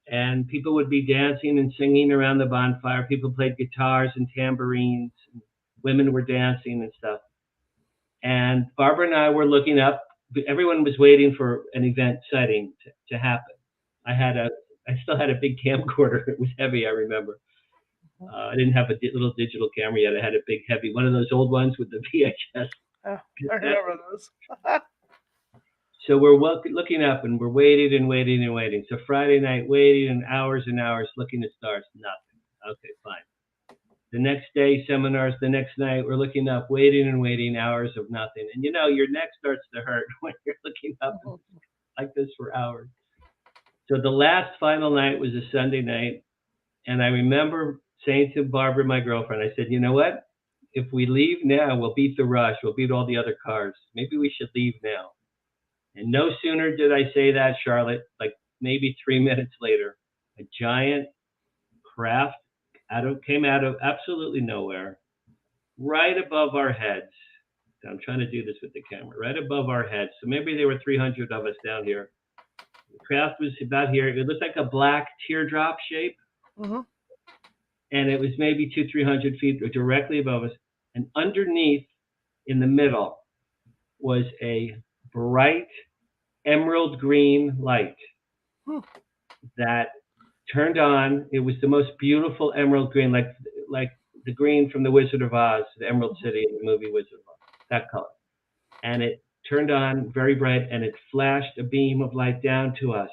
B: and people would be dancing and singing around the bonfire. People played guitars and tambourines. And women were dancing and stuff. And Barbara and I were looking up. Everyone was waiting for an event sighting to happen. I still had a big camcorder. It was heavy, I remember. I didn't have a little digital camera yet. I had a big, heavy, one of those old ones with the VHS.
A: Oh, I remember those.
B: So we're looking up, and we're waiting and waiting and waiting. So Friday night, waiting and hours looking at stars, nothing. Okay, fine. The next day, seminars. The next night, we're looking up, waiting and waiting, hours of nothing. And your neck starts to hurt when you're looking up like this for hours. So the last final night was a Sunday night, and I remember saying to Barbara, my girlfriend, I said, you know what? If we leave now, we'll beat the rush. We'll beat all the other cars. Maybe we should leave now. And no sooner did I say that, Charlotte, like maybe 3 minutes later, a giant craft came out of absolutely nowhere, right above our heads. I'm trying to do this with the camera, right above our heads. So maybe there were 300 of us down here. The craft was about here. It looked like a black teardrop shape. And it was maybe 200-300 feet directly above us. And underneath, in the middle, was a bright emerald green light that turned on. It was the most beautiful emerald green, like the green from the Wizard of Oz, the Emerald City in the movie Wizard of Oz, that color. And it turned on very bright, and it flashed a beam of light down to us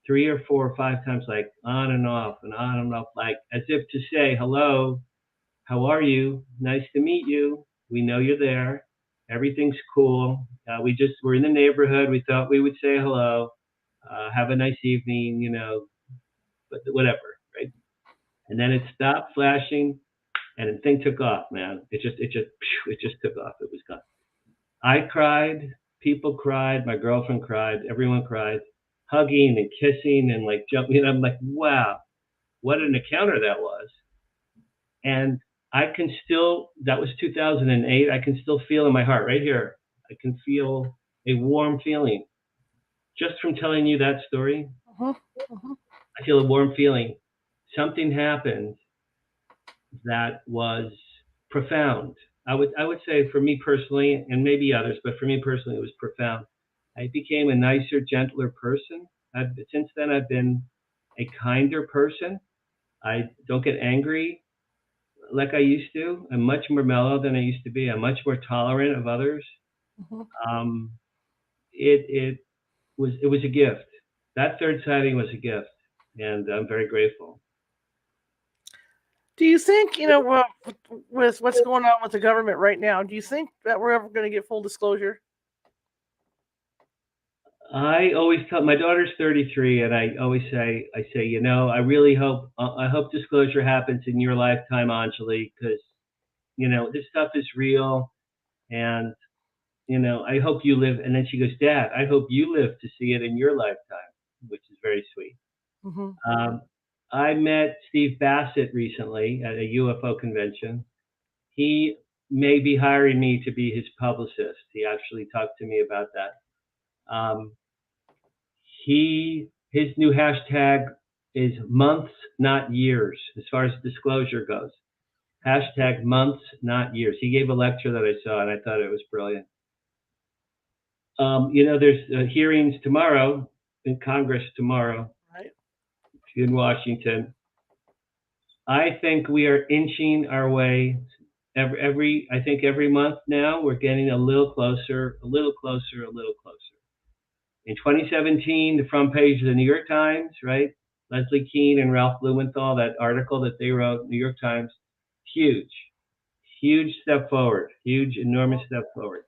B: 3 or 4 or 5 times, like on and off, like as if to say, hello, how are you? Nice to meet you. We know you're there. Everything's cool. We're in the neighborhood. We thought we would say hello. Have a nice evening, but whatever, right? And then it stopped flashing, and the thing took off, man. It just took off. It was gone. I cried. People cried. My girlfriend cried. Everyone cried, hugging and kissing and like jumping. And I'm like, wow, what an encounter that was. And that was 2008. I can still feel in my heart right here. I can feel a warm feeling just from telling you that story. I feel a warm feeling. Something happened that was profound. I would say for me personally, and maybe others, but for me personally, it was profound. I became a nicer, gentler person. Since then, I've been a kinder person. I don't get angry like I used to. I'm much more mellow than I used to be. I'm much more tolerant of others. It was a gift. That third sighting was a gift, and I'm very grateful.
A: Do you think, with what's going on with the government right now, do you think that we're ever going to get full disclosure?
B: I always tell my daughter's 33, and I always say, I really hope disclosure happens in your lifetime, Anjali, because, this stuff is real, and, I hope you live. And then she goes, Dad, I hope you live to see it in your lifetime, which is very sweet. I met Steve Bassett recently at a UFO convention. He may be hiring me to be his publicist. He actually talked to me about that. He His new hashtag is months, not years, as far as disclosure goes. Hashtag months, not years. He gave a lecture that I saw, and I thought it was brilliant. There's hearings tomorrow in Congress tomorrow
A: Right.
B: in Washington. I think we are inching our way. I think every month now we're getting a little closer, a little closer, a little closer. In 2017, the front page of the New York Times, right? Leslie Kean and Ralph Blumenthal, that article that they wrote, New York Times, huge step forward, huge, enormous step forward.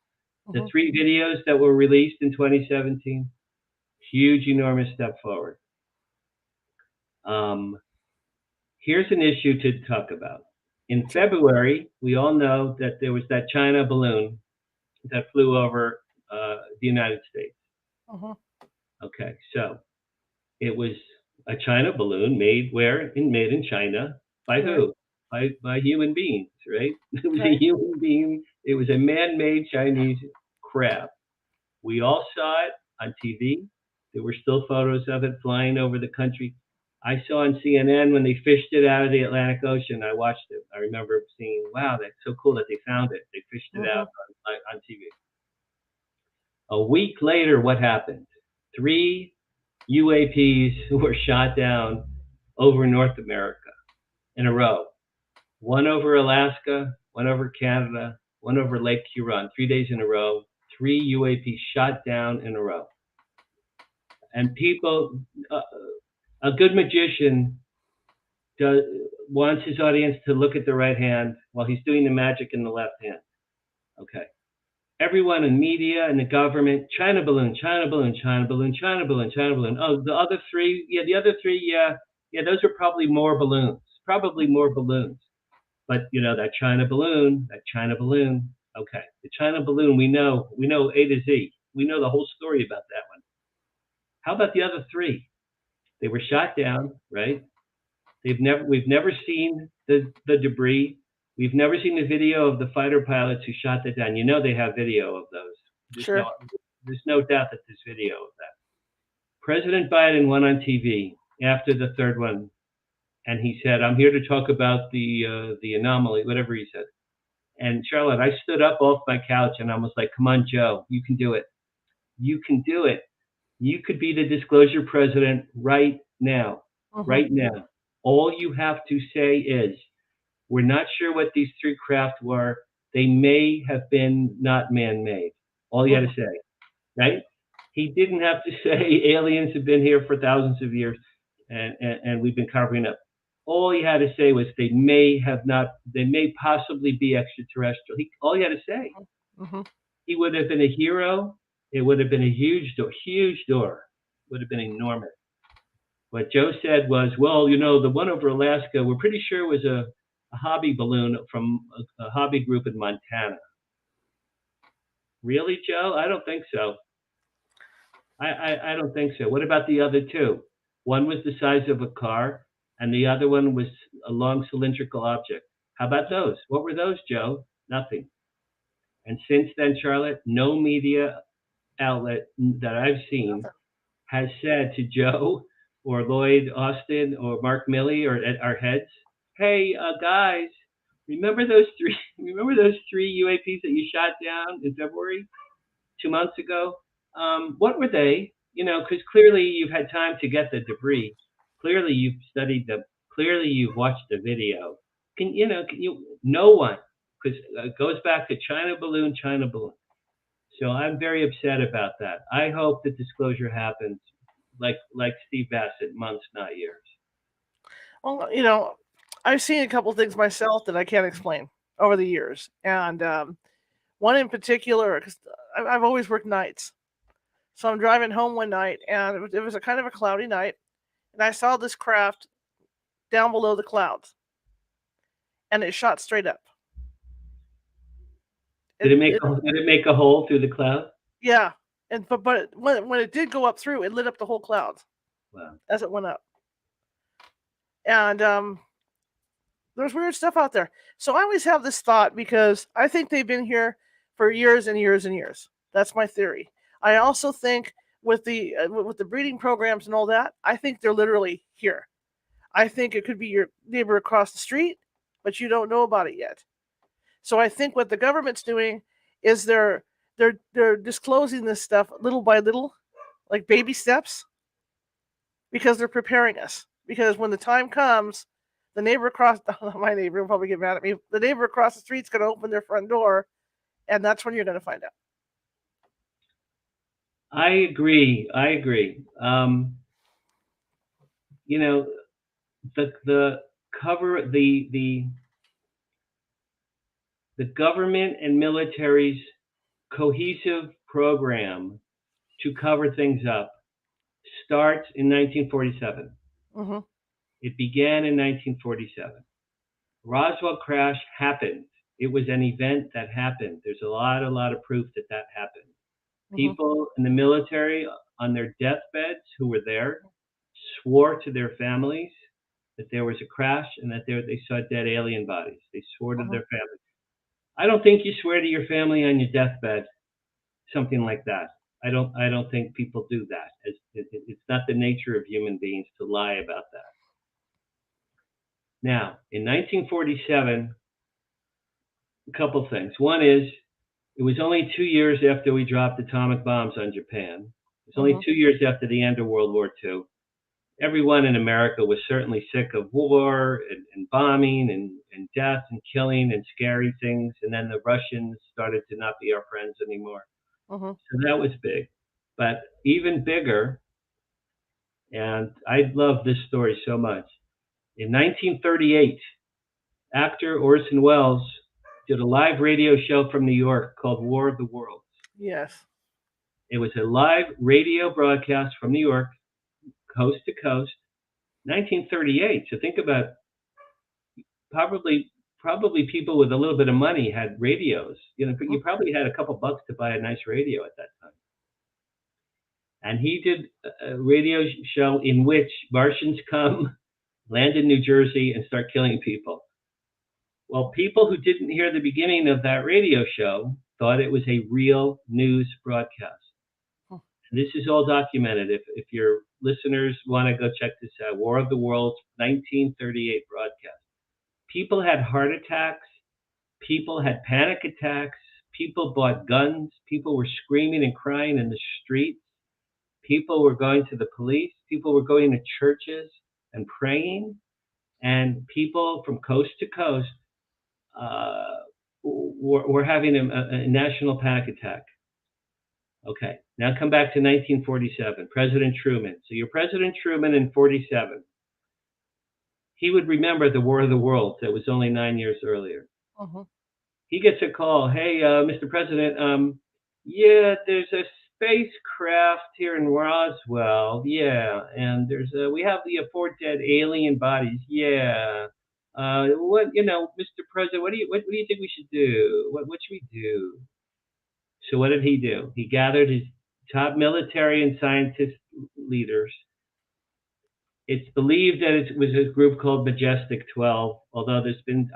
B: The 3 videos that were released in 2017, huge, enormous step forward. Here's an issue to talk about. In February, we all know that there was that China balloon that flew over the United States. Okay, so it was a China balloon made where? Made in China. By who? By human beings, right? It was a human being. It was a man-made Chinese craft. We all saw it on TV. There were still photos of it flying over the country. I saw on CNN when they fished it out of the Atlantic Ocean. I watched it. I remember seeing, wow, that's so cool that they found it. They fished it out on TV. A week later, what happened? 3 UAPs were shot down over North America in a row. One over Alaska, one over Canada, one over Lake Huron. 3 days in a row. 3 UAPs shot down in a row. And people, a good magician wants his audience to look at the right hand while he's doing the magic in the left hand. Okay. Everyone in media and the government, China balloon, China balloon, China balloon, China balloon, China balloon. Oh, the other 3, those are probably more balloons. But that China balloon. Okay, the China balloon, we know A to Z. We know the whole story about that one. How about the other 3? They were shot down, right? We've never seen the debris. We've never seen the video of the fighter pilots who shot that down. They have video of those. There's no doubt that there's video of that. President Biden went on TV after the 3rd one, and he said, "I'm here to talk about the anomaly," whatever he said. And Charlotte, I stood up off my couch and I was like, "Come on, Joe, you can do it. You can do it. You could be the disclosure president right now. Right now. All you have to say is, we're not sure what these 3 craft were. They may have been not man-made." All you had to say, right? He didn't have to say aliens have been here for thousands of years and we've been covering up. All he had to say was they may possibly be extraterrestrial. All he had to say. He would have been a hero. It would have been a huge door. It would have been enormous. What Joe said was, well, the one over Alaska, we're pretty sure was a hobby balloon from a hobby group in Montana. Really, Joe? I don't think so. I don't think so. What about the other 2? One was the size of a car, and the other one was a long cylindrical object. How about those? What were those, Joe? Nothing. And since then, Charlotte, no media outlet that I've seen has said to Joe or Lloyd Austin or Mark Milley or at our heads, "Hey, guys, remember those 3 UAPs that you shot down in February, 2 months ago? What were they? Because clearly you've had time to get the debris. Clearly you've studied them. Clearly you've watched the video. No one, because it goes back to China balloon. So I'm very upset about that. I hope that disclosure happens like Steve Bassett, months, not years.
A: Well, I've seen a couple of things myself that I can't explain over the years. And one in particular, because I've always worked nights. So I'm driving home one night, and it was a kind of a cloudy night, and I saw this craft down below the clouds, and it shot straight up.
B: Did it make a hole through the cloud?
A: Yeah, but when it did go up through, it lit up the whole clouds.
B: Wow.
A: As it went up. And there's weird stuff out there. So I always have this thought, because I think they've been here for years and years and years. That's my theory. I also think with the breeding programs and all that, I think they're literally here. I think it could be your neighbor across the street, but you don't know about it yet. So I think what the government's doing is they're disclosing this stuff little by little, like baby steps, because they're preparing us. Because when the time comes, the neighbor across my neighbor will probably get mad at me. The neighbor across the street's going to open their front door, and that's when you're going to find out.
B: I agree. You know, the cover the government and military's cohesive program to cover things up starts in 1947.
A: Mm-hmm.
B: It began in 1947. Roswell crash happened. It was an event that happened. There's a lot of proof that happened.
A: Mm-hmm.
B: People in the military on their deathbeds who were there swore to their families that there was a crash and that they saw dead alien bodies. They swore to their families. I don't think you swear to your family on your deathbed, something like that. I don't think people do that. It's not the nature of human beings to lie about that. Now, in 1947, a couple things. One is, it was only 2 years after we dropped atomic bombs on Japan. It was only 2 years after the end of World War II. Everyone in America was certainly sick of war and bombing and death and killing and scary things. And then the Russians started to not be our friends anymore. So that was big. But even bigger, and I love this story so much. In 1938, actor Orson Welles did a live radio show from New York called War of the Worlds.
A: Yes.
B: It was a live radio broadcast from New York, coast to coast, 1938. So think about, probably people with a little bit of money had radios. You probably had a couple bucks to buy a nice radio at that time. And he did a radio show in which Martians come, land in New Jersey, and start killing people. Well, people who didn't hear the beginning of that radio show thought it was a real news broadcast. And this is all documented. If your listeners want to go check this out, War of the Worlds, 1938 broadcast. People had heart attacks. People had panic attacks. People bought guns. People were screaming and crying in the streets. People were going to the police. People were going to churches and praying. And people from coast to coast were having a national panic attack. Okay, now come back to 1947, President Truman. So you're President Truman in 47. He would remember the War of the Worlds that was only 9 years earlier. He gets a call. Hey, Mr. President, yeah, there's a spacecraft here in Roswell. Yeah, and we have the 4 dead alien bodies. Yeah. Mr. President, what do you think we should do? What should we do? So what did he do? He gathered his top military and scientist leaders. It's believed that it was a group called Majestic 12, although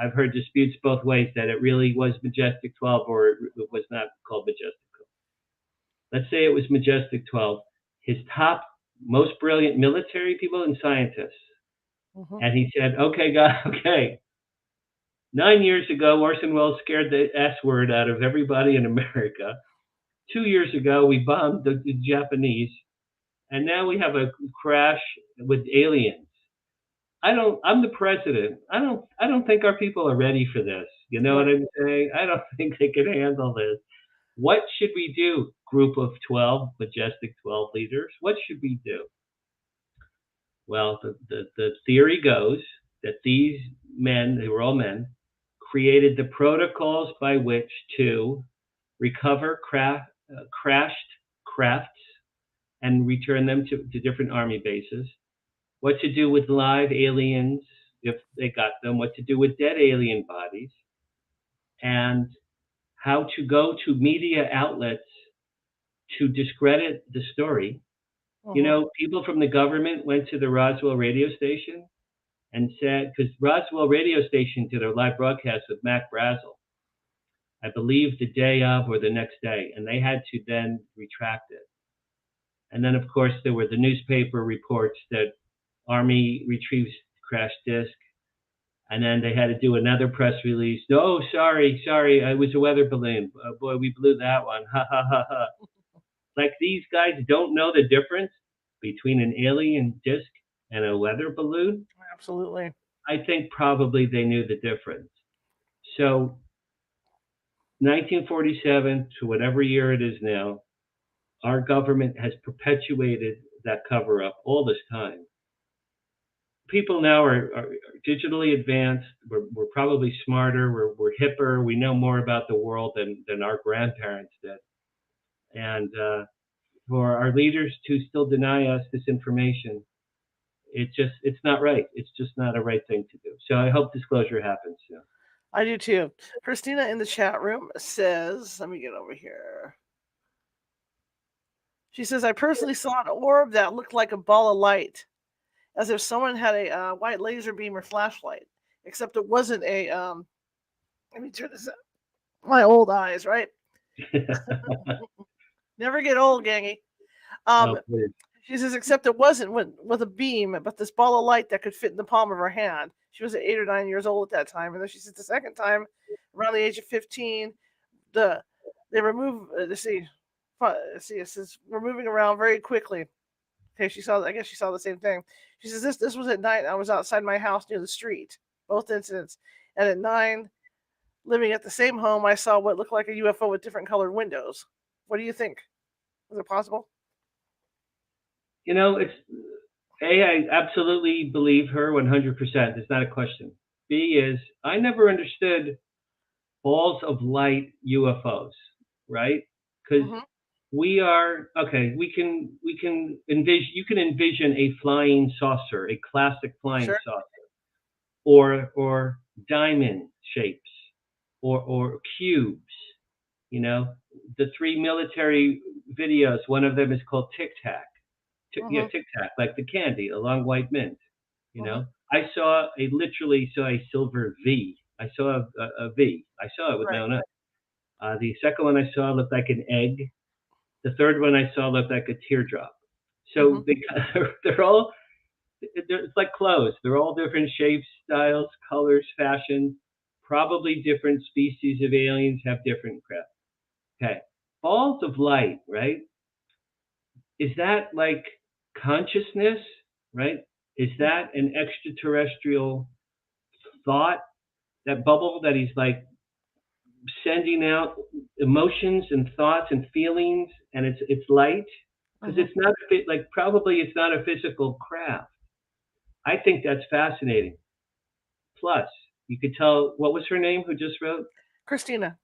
B: I've heard disputes both ways that it really was Majestic 12 or it was not called Majestic 12. Let's say it was Majestic 12. His top, most brilliant military people and scientists. And he said, okay, guys, okay. 9 years ago, Orson Welles scared the S word out of everybody in America. 2 years ago, we bombed the Japanese. And now we have a crash with aliens. I'm the president. I don't think our people are ready for this. You know what I'm saying? I don't think they can handle this. What should we do, group of 12, Majestic 12 leaders? What should we do? Well, the theory goes that these men, they were all men, created the protocols by which to recover crashed crafts and return them to different army bases, what to do with live aliens if they got them, what to do with dead alien bodies, and how to go to media outlets to discredit the story. People from the government went to the Roswell radio station and said, because Roswell radio station did a live broadcast with Mac Brazel, I believe the day of or the next day, and they had to then retract it. And then, of course, there were the newspaper reports that Army retrieves crash disk. And then they had to do another press release. No, sorry, it was a weather balloon. Oh, boy, we blew that one. Ha, ha, ha, ha. Like these guys don't know the difference between an alien disk and a weather balloon.
A: Absolutely.
B: I think probably they knew the difference. So 1947 to whatever year it is now, our government has perpetuated that cover-up all this time. People now are digitally advanced. We're probably smarter. We're hipper. We know more about the world than our grandparents did. And for our leaders to still deny us this information, it's not right. It's just not a right thing to do. So I hope disclosure happens soon.
A: I do too. Christina in the chat room says, let me get over here. She says, I personally saw an orb that looked like a ball of light, as if someone had a white laser beam or flashlight, except it wasn't a, let me turn this up. My old eyes, right? Never get old, gangy. She says, except it wasn't with a beam, but this ball of light that could fit in the palm of her hand. She was 8 or 9 years old at that time. And then she says the second time, around the age of 15, they remove, it says, we're moving around very quickly. Okay, I guess she saw the same thing. She says, this was at night. I was outside my house near the street, both incidents. And at 9, living at the same home, I saw what looked like a UFO with different colored windows. What do you think? Is it possible?
B: You know, I absolutely believe her 100%. It's not a question. B is, I never understood balls of light UFOs, right? Because we can envision, you can envision a flying saucer, a classic flying saucer, or diamond shapes, or cubes. You know, the 3 military videos, one of them is called Tic Tac. Yeah, Tic Tac, like the candy, a long white mint. You know, I literally saw a silver V. I saw a V. I saw it with my own eyes. The second one I saw looked like an egg. The third one I saw looked like a teardrop. So it's like clothes. They're all different shapes, styles, colors, fashions. Probably different species of aliens have different craft. Okay, balls of light, right? Is that like consciousness, right? Is that an extraterrestrial thought, that bubble that he's like sending out emotions and thoughts and feelings, and it's light? Because it's not probably it's not a physical craft. I think that's fascinating. Plus, you could tell, what was her name who just wrote?
A: Christina,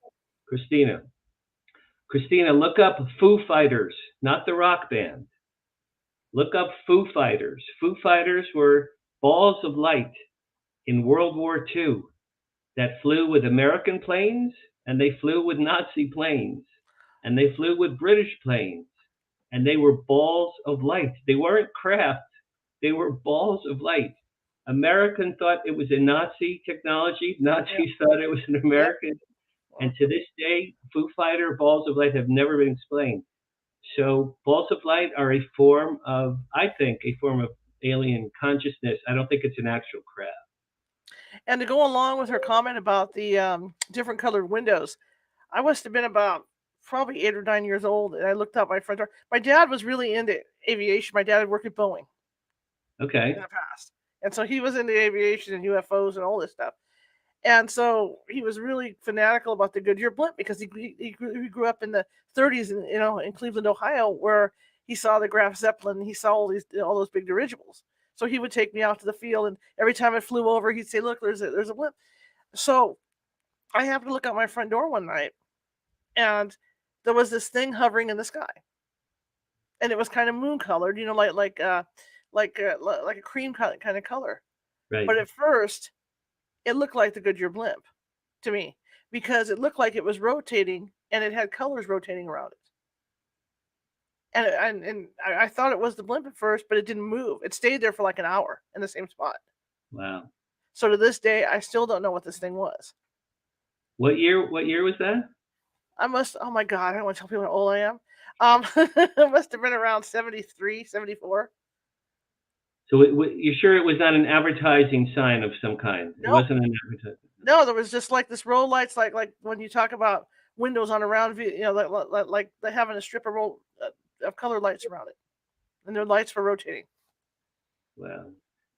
B: look up Foo Fighters, not the rock band. Look up Foo Fighters. Foo Fighters were balls of light in World War II that flew with American planes, and they flew with Nazi planes, and they flew with British planes, and they were balls of light. They weren't craft. They were balls of light. American thought it was a Nazi technology. Nazis thought it was an American. And to this day, Foo Fighter balls of light have never been explained. So balls of light are a form of alien consciousness. I don't think it's an actual craft.
A: And to go along with her comment about the different colored windows, I must have been about probably 8 or 9 years old, and I looked out my front door. My dad was really into aviation. My dad had worked at Boeing.
B: Okay.
A: In the past. And so he was into aviation and UFOs and all this stuff. And so he was really fanatical about the Goodyear blimp because he grew up in the 30s in Cleveland, Ohio, where he saw the Graf Zeppelin and he saw all those big dirigibles. So he would take me out to the field, and every time it flew over, he'd say, "Look, there's a blimp." So I happened to look out my front door one night, and there was this thing hovering in the sky, and it was kind of moon colored, like a cream kind of color.
B: Right.
A: But at first, it looked like the Goodyear blimp to me because it looked like it was rotating and it had colors rotating around it. And I thought it was the blimp at first, but it didn't move. It stayed there for like an hour in the same spot.
B: Wow.
A: So to this day, I still don't know what this thing was.
B: What year was that?
A: Oh my God, I don't want to tell people how old I am. It must have been around 73, 74.
B: So you're sure it was not an advertising sign of some kind? It
A: No,
B: wasn't an advertising.
A: no, there was just like this roll lights, like when you talk about windows on a round view, like they having a strip of roll of color lights around it, and their lights were rotating.
B: Wow.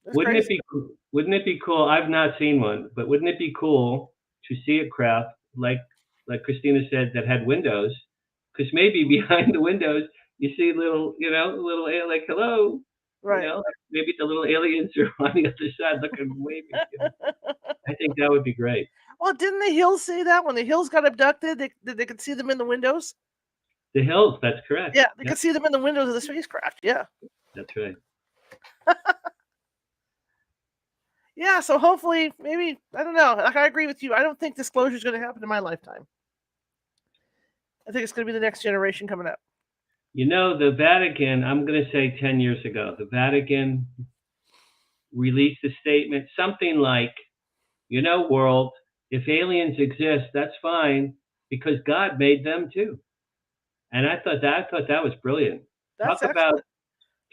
A: It's crazy.
B: Wouldn't it be cool? I've not seen one, but wouldn't it be cool to see a craft like Christina said that had windows? Because maybe behind the windows you see little like hello,
A: Right.
B: maybe the little aliens are on the other side looking waving. I think that would be great.
A: Well, didn't the Hills say that when the Hills got abducted, they could see them in the windows?
B: The Hills, that's correct.
A: Yeah, they could see them in the windows of the spacecraft. Yeah.
B: That's right.
A: Yeah, so hopefully, maybe, I don't know. Like, I agree with you. I don't think disclosure is going to happen in my lifetime. I think it's going to be the next generation coming up.
B: The Vatican, I'm going to say 10 years ago, the Vatican released a statement, something like, world, if aliens exist, that's fine because God made them too. And I thought that was brilliant.
A: That's excellent.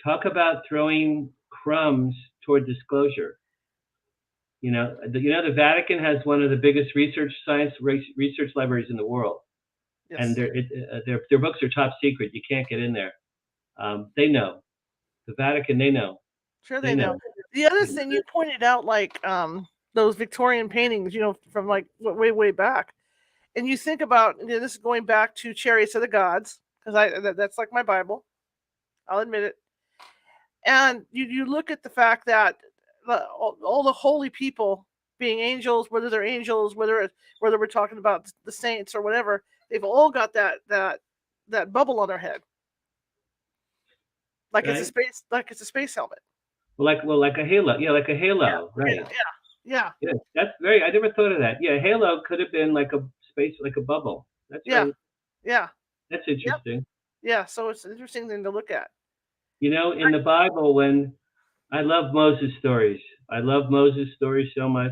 B: Talk about throwing crumbs toward disclosure. The Vatican has one of the biggest science research libraries in the world. Yes. And their books are top secret. You can't get in there. They know. The Vatican, they know.
A: Sure, they know. The other thing you pointed out, like those Victorian paintings, from like way, way back. And you think about, this is going back to Chariots of the Gods, because that's like my Bible. I'll admit it. And you look at the fact that all the holy people being angels, whether they're angels, whether we're talking about the saints or whatever, they've all got that bubble on their head, like right? It's a space helmet.
B: Like a halo, like a halo,
A: yeah,
B: right?
A: Yeah.
B: That's I never thought of that. Yeah, halo could have been like a space, like a bubble. That's right.
A: Yeah.
B: That's interesting.
A: Yep. Yeah, so it's an interesting thing to look at.
B: In the Bible, when I love Moses stories. I love Moses stories so much.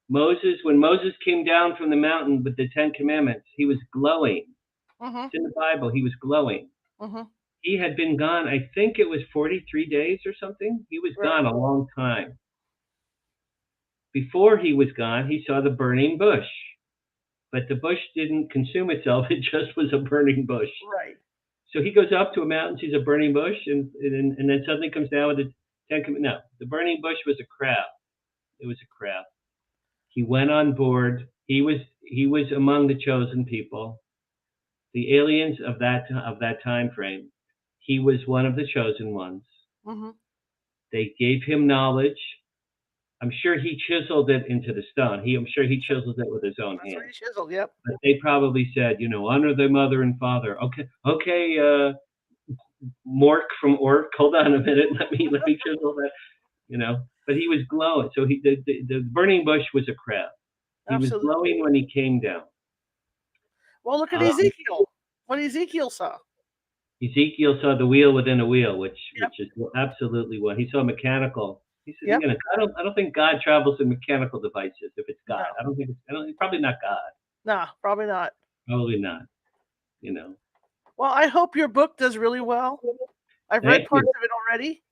B: When Moses came down from the mountain with the 10 Commandments, he was glowing.
A: Mm-hmm.
B: It's in the Bible. He was glowing.
A: Mm-hmm.
B: He had been gone, I think it was 43 days or something. He was gone a long time. Before he was gone, he saw the burning bush. But the bush didn't consume itself. It just was a burning bush.
A: Right.
B: So he goes up to a mountain, sees a burning bush, and then suddenly comes down with the 10 Commandments. No, the burning bush was a crab. It was a crab. He went on board. He was among the chosen people, the aliens of that time frame. He was one of the chosen ones.
A: Mm-hmm.
B: They gave him knowledge. I'm sure he chiseled it into the stone. I'm sure he chiseled it with his own hands.
A: That's what he chiseled, yep.
B: But they probably said, honor their mother and father. Okay, Mork from Ork. Hold on a minute. Let me chisel that. But he was glowing. So the burning bush was a crab. He was glowing when he came down.
A: Well, look at Ezekiel. What Ezekiel saw.
B: Ezekiel saw the wheel within a wheel, which is absolutely what he saw. Mechanical. He said, I don't think God travels in mechanical devices. If it's God, no. Probably not God.
A: No, probably not.
B: Probably not.
A: Well, I hope your book does really well. I've read parts of it already.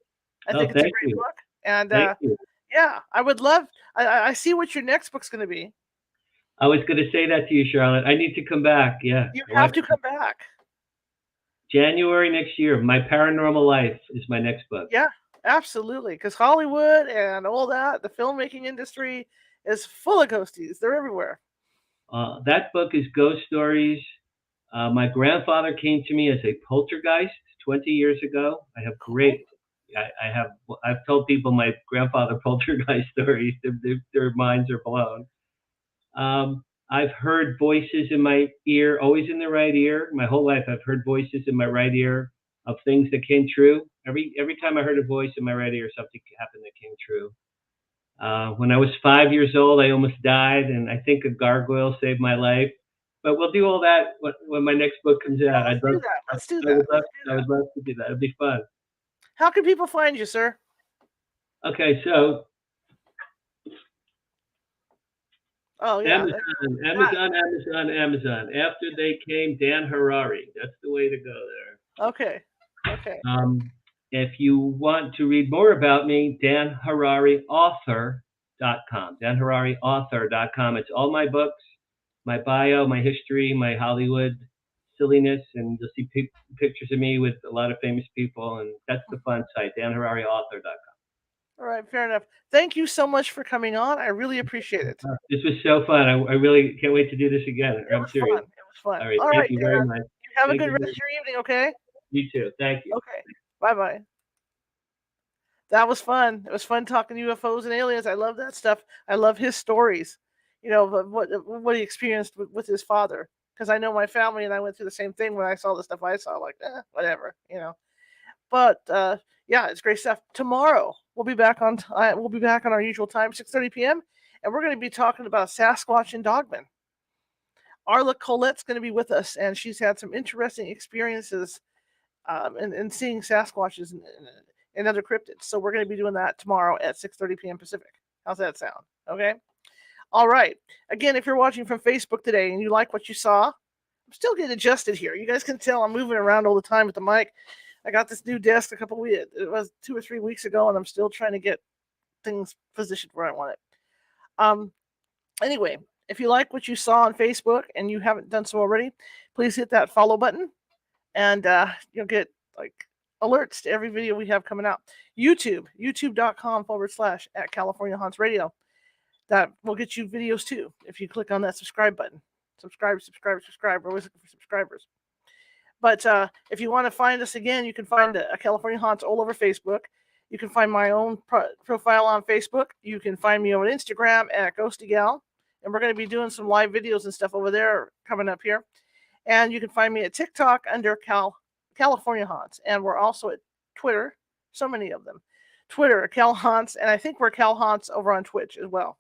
A: I think it's a great book. And I would love. I see what your next book's going to be.
B: I was going to say that to you, Charlotte. I need to come back. Yeah.
A: You have to come back.
B: January next year. My Paranormal Life is my next book.
A: Yeah, absolutely. Because Hollywood and all that, the filmmaking industry is full of ghosties. They're everywhere.
B: That book is ghost stories. My grandfather came to me as a poltergeist 20 years ago. I have great. I've told people my grandfather poltergeist stories. Their minds are blown. I've heard voices in my ear, always in the right ear. My whole life, I've heard voices in my right ear of things that came true. Every time I heard a voice in my right ear, something happened that came true. When I was 5 years old, I almost died, and I think a gargoyle saved my life. But we'll do all that when my next book comes out.
A: Let's do that.
B: I would love to do that. It'd be fun.
A: How can people find you, sir?
B: Okay, so
A: Oh yeah.
B: Amazon. After they came, Dan Harary. That's the way to go there.
A: Okay. Okay.
B: If you want to read more about me, danharariauthor.com. danharariauthor.com. It's all my books, my bio, my history, my Hollywood silliness, and you'll see pictures of me with a lot of famous people, and that's the fun site, danharariauthor.com.
A: All right, fair enough. Thank you so much for coming on. I really appreciate it.
B: This was so fun. I really can't wait to do this again.
A: I'm serious. Fun. It was fun.
B: All right, thank you very much.
A: You have a good rest of your evening, okay?
B: You too. Thank you.
A: Okay. Bye-bye. That was fun. It was fun talking UFOs and aliens. I love that stuff. I love his stories. You know, what he experienced with his father. Because I know my family and I went through the same thing when I saw the stuff I saw. Like, whatever, you know. But yeah, it's great stuff. Tomorrow we'll be back on our usual time, 6:30 p.m. and we're going to be talking about Sasquatch and Dogman. Arla Colette's going to be with us, and she's had some interesting experiences in seeing Sasquatches and other cryptids. So we're going to be doing that tomorrow at 6:30 p.m. Pacific. How's that sound? Okay. All right. Again, if you're watching from Facebook today and you like what you saw, I'm still getting adjusted here. You guys can tell I'm moving around all the time with the mic. I got this new desk it was 2 or 3 weeks ago, and I'm still trying to get things positioned where I want it. Anyway, if you like what you saw on Facebook and you haven't done so already, please hit that follow button, and you'll get like alerts to every video we have coming out. youtube.com/@CaliforniaHauntsRadio. That will get you videos too if you click on that subscribe button. Subscribe. We're always looking for subscribers. But if you want to find us again, you can find California Haunts all over Facebook. You can find my own profile on Facebook. You can find me on Instagram at GhostyGal. And we're going to be doing some live videos and stuff over there coming up here. And you can find me at TikTok under California Haunts. And we're also at Twitter. So many of them. Twitter, Cal Haunts. And I think we're Cal Haunts over on Twitch as well.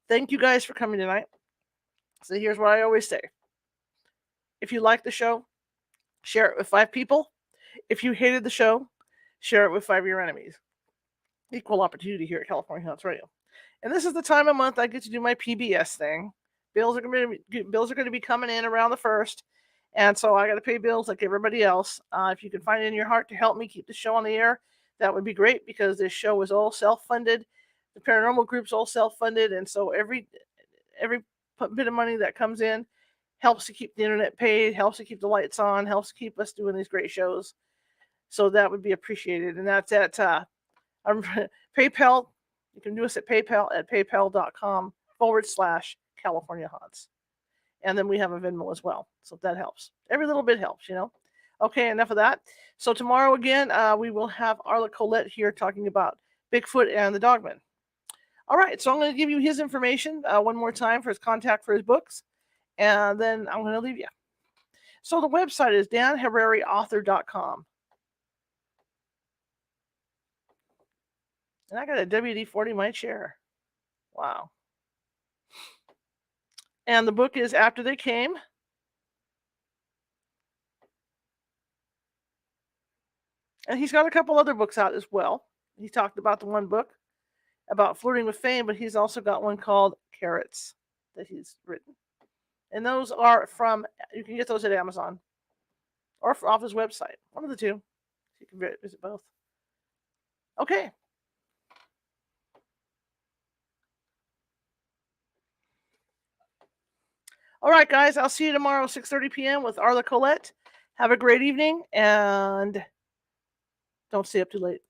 A: Thank you guys for coming tonight. So here's what I always say. If you like the show, share it with 5 people. If you hated the show, share it with 5 of your enemies. Equal opportunity here at California Haunts Radio. And this is the time of month I get to do my PBS thing. Bills are going to be coming in around the 1st. And so I got to pay bills like everybody else. If you can find it in your heart to help me keep the show on the air, that would be great, because this show is all self-funded. The paranormal group's all self-funded. And so every bit of money that comes in helps to keep the internet paid, helps to keep the lights on, helps to keep us doing these great shows. So that would be appreciated. And that's at PayPal. You can do us at PayPal at paypal.com/California Haunts. And then we have a Venmo as well. So that helps. Every little bit helps, you know. Okay, enough of that. So tomorrow again, we will have Arla Colette here talking about Bigfoot and the Dogman. All right, so I'm going to give you his information one more time for his contact for his books. And then I'm going to leave you. So the website is danharariauthor.com. And I got a WD-40 in my chair. Wow. And the book is After They Came. And he's got a couple other books out as well. He talked about the one book about Flirting with Fame, but he's also got one called Carrots that he's written. And those are you can get those at Amazon or off his website. One of the two. You can visit both. Okay. All right, guys. I'll see you tomorrow, 6:30 p.m. with Arla Colette. Have a great evening, and don't stay up too late.